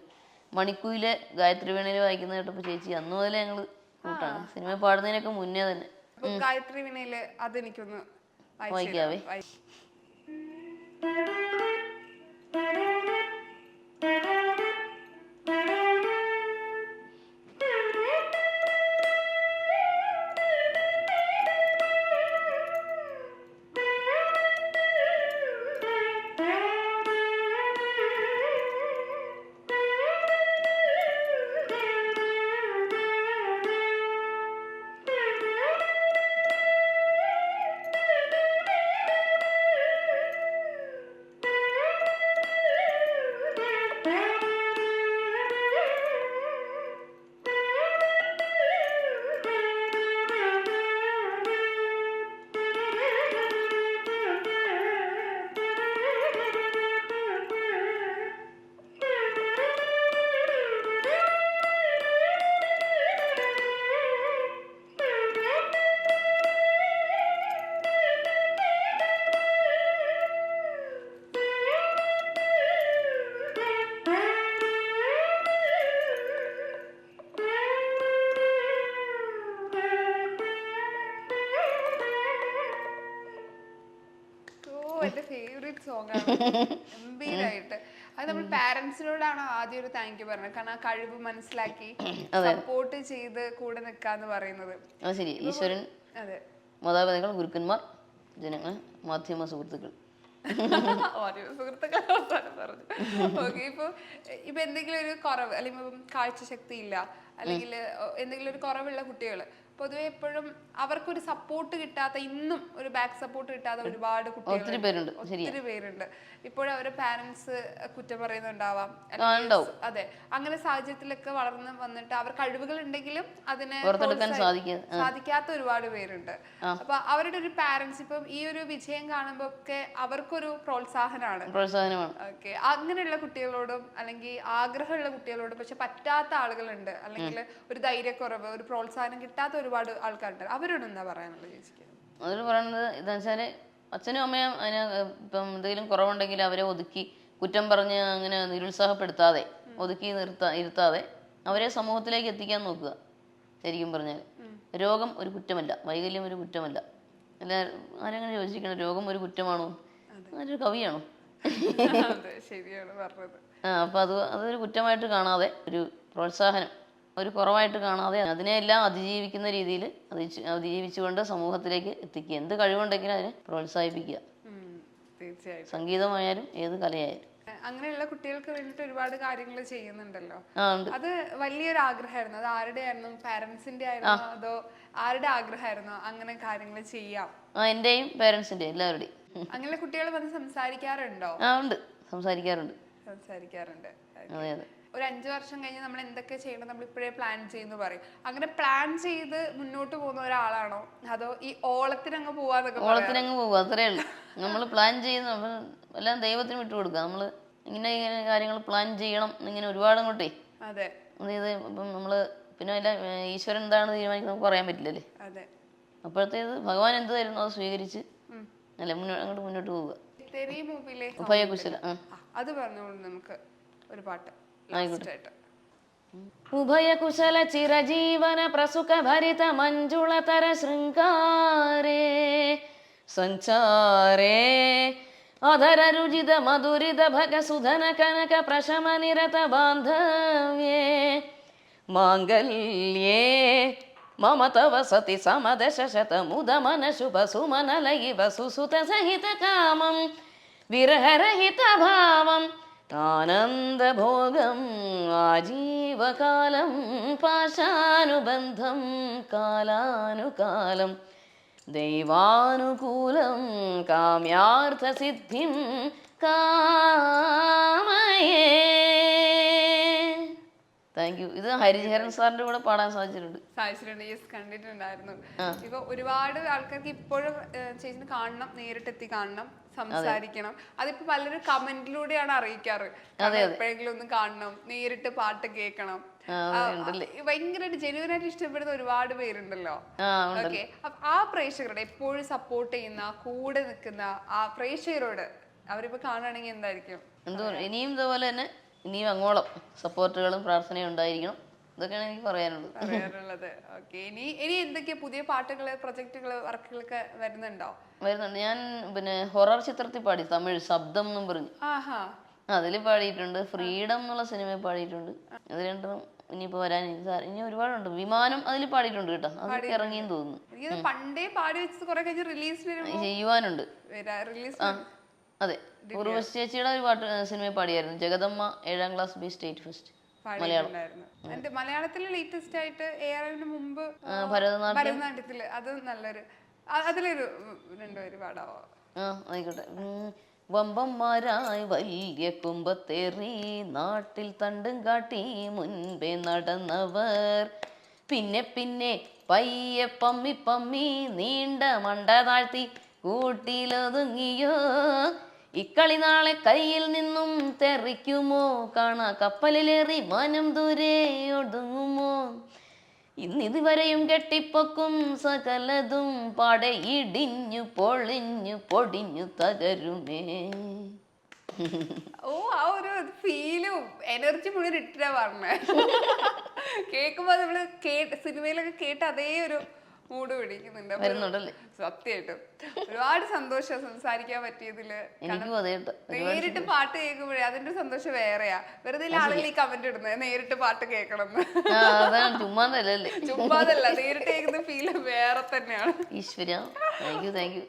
മണിക്കൂയിലെ ഗായത്രി വീണയിൽ വായിക്കുന്ന കേട്ടപ്പോ ചേച്ചി അന്ന് മുതലേ ഞങ്ങള് കൂട്ടാണ്. സിനിമ പാടുന്നതിനൊക്കെ മുന്നേ തന്നെ. ഗായത്രി വീണയില് അതെനിക്കൊന്ന് വായിക്കാവേ. സോങ് ആണ് ഗംഭീരായിട്ട്. അത് നമ്മൾ പാരന്റ്സിനോടാണ് ആദ്യം ഒരു താങ്ക് യു പറഞ്ഞത്. കാരണം ആ കഴിവ് മനസ്സിലാക്കി സപ്പോർട്ട് ചെയ്ത് കൂടെ നിൽക്കാന്ന് പറയുന്നത്. ശരി. ഈശ്വരൻ, അതെ, മാതാപിതാക്കൾ, ഗുരുക്കന്മാർ, ജനങ്ങൾ, മാധ്യമ സുഹൃത്തുക്കൾ. സുഹൃത്തുക്കളെ പറഞ്ഞു. ഓക്കെ, ഇപ്പൊ എന്തെങ്കിലും ഒരു കുറവ് അല്ലെങ്കിൽ കാഴ്ച ശക്തി ഇല്ല അല്ലെങ്കിൽ എന്തെങ്കിലും ഒരു കുറവുള്ള കുട്ടികള് പൊതുവെ എപ്പോഴും അവർക്കൊരു സപ്പോർട്ട് കിട്ടാത്ത, ഇന്നും ഒരു ബാക്ക് സപ്പോർട്ട് കിട്ടാത്ത ഒരുപാട് കുട്ടികൾ ഒത്തിരി പേരുണ്ട്. ഇപ്പോഴും അവരുടെ പാരന്റ്സ് കുറ്റം പറയുന്നുണ്ടാവാം. അതെ, അങ്ങനെ സാഹചര്യത്തിലൊക്കെ വളർന്ന് വന്നിട്ട് അവർ കഴിവുകൾ ഉണ്ടെങ്കിലും അതിനെ സാധിക്കാത്ത ഒരുപാട് പേരുണ്ട്. അപ്പൊ അവരുടെ ഒരു പാരന്റ്സ് ഇപ്പം ഈ ഒരു വിജയം കാണുമ്പോ ഒക്കെ അവർക്കൊരു പ്രോത്സാഹനമാണ്. ഓക്കെ, അങ്ങനെയുള്ള കുട്ടികളോടും അല്ലെങ്കിൽ ആഗ്രഹമുള്ള കുട്ടികളോടും പക്ഷെ പറ്റാത്ത ആളുകളുണ്ട്, അല്ലെങ്കിൽ ഒരു ധൈര്യക്കുറവ്, ഒരു പ്രോത്സാഹനം കിട്ടാത്ത ഒരുപാട് ആൾക്കാരുണ്ട്. അവരോട് എന്താ പറയാനുള്ളത് ചേച്ചിക്ക്? അതിൽ പറയുന്നത് എന്താ വെച്ചാല് അച്ഛനും അമ്മയും അതിന് ഇപ്പം എന്തെങ്കിലും കുറവുണ്ടെങ്കിൽ അവരെ ഒതുക്കി കുറ്റം പറഞ്ഞ് അങ്ങനെ നിരുത്സാഹപ്പെടുത്താതെ ഒതുക്കി ഇരുത്താതെ അവരെ സമൂഹത്തിലേക്ക് എത്തിക്കാൻ നോക്കുക. ശരിക്കും പറഞ്ഞാൽ രോഗം ഒരു കുറ്റമല്ല, വൈകല്യം ഒരു കുറ്റമല്ല. ആരെങ്ങനെ ചോദിച്ചിരിക്കണം, രോഗം ഒരു കുറ്റമാണോ? അതൊരു കവിയാണോ? അപ്പൊ അതൊരു കുറ്റമായിട്ട് കാണാതെ, ഒരു പ്രോത്സാഹനം ഒരു കുറവായിട്ട് കാണാതെ അതിനെല്ലാം അതിജീവിക്കുന്ന രീതിയിൽ അതിജീവിച്ചുകൊണ്ട് സമൂഹത്തിലേക്ക് എത്തിക്കുക. എന്ത് കഴിവുണ്ടെങ്കിലും അതിനെ പ്രോത്സാഹിപ്പിക്കുക. തീർച്ചയായും സംഗീതമായാലും ഏത് കലയായാലും. അങ്ങനെയുള്ള കുട്ടികൾക്ക് വേണ്ടിട്ട് ഒരുപാട് കാര്യങ്ങൾ ചെയ്യുന്നുണ്ടല്ലോ. അത് വലിയൊരു ആഗ്രഹമായിരുന്നു. അത് ആരുടെ ആയിരുന്നു? പാരന്റ്സിന്റെ ആയിരുന്നോ അതോ ആരുടെ ആഗ്രഹമായിരുന്നോ അങ്ങനെ കാര്യങ്ങൾ ചെയ്യാം? എന്റെയും പാരന്റ്സിന്റെ, എല്ലാവരുടെയും. അങ്ങനെ കുട്ടികൾ വന്ന് സംസാരിക്കാറുണ്ടോ? ഉണ്ട്, സംസാരിക്കാറുണ്ട്. അതെ അതെ. ഒരു 5 വർഷം കഴിഞ്ഞ് നമ്മൾ എന്തൊക്കെ ചെയ്യണം നമ്മൾ ഇപ്പോഴേ പ്ലാൻ ചെയ്യുന്നു പറയും. അങ്ങനെ പ്ലാൻ ചെയ്ത് മുന്നോട്ട് പോകുന്ന ഒരാളാണോ അതോ ഈ ഓളത്തിനങ്ങ് പോവാന്നൊക്കെ? ഓളത്തിനങ്ങ് പോവുക, അത്രേ ഉള്ളൂ. നമ്മൾ പ്ലാൻ ചെയ്ത് എല്ലാം ദൈവത്തിന് വിട്ടു കൊടുക്കുക. നമ്മൾ ഇങ്ങനെ കാര്യങ്ങൾ പ്ലാൻ ചെയ്യണം എന്നിങ്ങനെ ഒരുപാട് അങ്ങോട്ടേ. അതെ, അതായത് ഇപ്പം നമ്മള് പിന്നെ എല്ലാം ഈശ്വരൻ എന്താണ് തീരുമാനിക്കുന്നത് നമുക്ക് പറയാൻ പറ്റില്ലല്ലേ. അതെ. അപ്പോഴത്തേത് ഭഗവാൻ എന്ത് തരുന്നു അത് സ്വീകരിച്ച് അല്ല അങ്ങോട്ട് മുന്നോട്ട് പോവുക. ഉഭയകുശല അത് പറഞ്ഞോളൂ നമുക്ക് ഒരു പാട്ട്. ഉഭയകുശല ചിരജീവന പ്രസുഖ ഭരിത മഞ്ജുളതര ശൃംഗാരേ സഞ്ചാരേ അധര രുചിത മധുരിത ഭഗസുധന കനക പ്രശമ നിരത ബാന്ധവ്യേ മാംഗല്യേ മമ തവ സതി സമദശ ശതമുദമന ശുഭ സുമനലയിവ സുസുത സഹിത കാമം വിരഹരഹിത ഭാവം ആനന്ദഭോഗം ആജീവകാലം പാശാനുബന്ധം കാലാനുകാലം ദൈവാനുകൂലം കാമ്യാർത്ഥസിദ്ധിം കാമയേ. Thank you. ഇത് ഹരിഹരൻ സാറിന്റെ കൂടെ പാടാൻ സാധിച്ചിട്ടുണ്ട്. യെസ്, കണ്ടിട്ടുണ്ടായിരുന്നു. ഇപ്പൊ ഒരുപാട് ആൾക്കാർക്ക് ഇപ്പോഴും ചേച്ചിനെ കാണണം, നേരിട്ടെത്തി കാണണം, സംസാരിക്കണം. അതിപ്പോ പലരും കമന്റിലൂടെയാണ് അറിയിക്കാറ്. എപ്പോഴെങ്കിലും ഒന്ന് കാണണം, നേരിട്ട് പാട്ട് കേൾക്കണം. ഭയങ്കരമായിട്ട് ജെന്യുവനായിട്ട് ഇഷ്ടപ്പെടുന്ന ഒരുപാട് പേരുണ്ടല്ലോ. ഓക്കെ, ആ പ്രേക്ഷകരുടെ എപ്പോഴും സപ്പോർട്ട് ചെയ്യുന്ന കൂടെ നിൽക്കുന്ന ആ പ്രേക്ഷകരോട് അവരിപ്പോ കാണുകയാണെങ്കിൽ എന്തായിരിക്കും? ഇനിയും ഇതുപോലെ തന്നെ ഇനിയും അങ്ങോളം സപ്പോർട്ടുകളും പ്രാർത്ഥനയും ഉണ്ടായിരിക്കണം. ഇതൊക്കെയാണ് എനിക്ക് പറയാനുള്ളത്. ഓക്കെ, ഇനി എന്തൊക്കെയാ പുതിയ പാട്ടുകള്, പ്രൊജക്ടുകള്, വർക്കുകളൊക്കെ വരുന്നുണ്ട്. ഞാൻ പിന്നെ ഹൊറർ ചിത്രത്തിൽ പാടി, തമിഴ് ശബ്ദം എന്നും പറഞ്ഞു. അതിൽ പാടിയിട്ടുണ്ട്. ഫ്രീഡം എന്നുള്ള സിനിമയിൽ പാടിയിട്ടുണ്ട്. അത് രണ്ടും ഇനിയിപ്പോ വരാൻ ഇനി ഒരുപാടുണ്ട്. വിമാനം അതിൽ പാടിയിട്ടുണ്ട് കേട്ടോ. അതൊക്കെ ഇറങ്ങിയെന്ന് തോന്നുന്നു. പണ്ടേ പാടി വെച്ചത് കുറെ കഴിഞ്ഞ് റിലീസ് ചെയ്യുവാനുണ്ട്. അതെ, ഉർവശി ചേച്ചിയുടെ ഒരു പാട്ട് സിനിമയിൽ പാടിയായിരുന്നു. ജഗദമ്മ 7ാം class B state first Malayalam. മലയാളത്തില് ലേറ്റസ്റ്റ് ആയിട്ട് AR മുമ്പ് ഭരതനാട്യത്തില് അത് നല്ലൊരു, അതിലൊരു 2 പേര് പാടാവോ? ആയിക്കോട്ടെ. വമ്പന്മാരായി വലിയ കുമ്പത്തേറി നാട്ടിൽ തണ്ടും കാട്ടി മുൻപേ നടന്നവർ പിന്നെ പിന്നെ പയ്യെ പമ്മി പമ്മി നീണ്ട മണ്ട താഴ്ത്തി കൂട്ടിലൊതുങ്ങിയോ. ഇക്കളി നാളെ കയ്യിൽ നിന്നും തെറിക്കുമോ. കാണാ കപ്പലിലേറി മാനം ദൂരെ ഒടുങ്ങുമോ. ഇന്നിതുവരെയും കെട്ടിപ്പൊക്കും സകലതും പാടെ ഇടിഞ്ഞു പൊളിഞ്ഞു പൊടിഞ്ഞു തകരുമേ. ഓ, ആ ഒരു ഫീലും എനർജി മുഴുവൻ ഇട്ടാ പറഞ്ഞേ. കേൾക്കുമ്പോ നമ്മള് സിനിമയിലൊക്കെ കേട്ട അതേ ഒരു മൂഡ് പിടിക്കുന്നുണ്ട്. വരുന്നുണ്ടല്ലേ? സത്യമായിട്ടും ഒരുപാട് സന്തോഷം സംസാരിക്കാൻ പറ്റിയതില്. എനിക്കും അതേ കേട്ടോ. നേരിട്ട് പാട്ട് കേൾക്കുമ്പോഴേ അതിന്റെ സന്തോഷം വേറെയാ. വെറുതെ ആളുകൾ ഈ കമന്റ് ഇടുന്നത് നേരിട്ട് പാട്ട് കേൾക്കണം എന്ന്. അതാണ് ചുമ്മാതല്ലേ. ചുമ്മാതല്ല, നേരിട്ട് കേൾക്കുന്ന ഫീല് വേറെ തന്നെയാണ്. ഈശ്വര, താങ്ക് യു.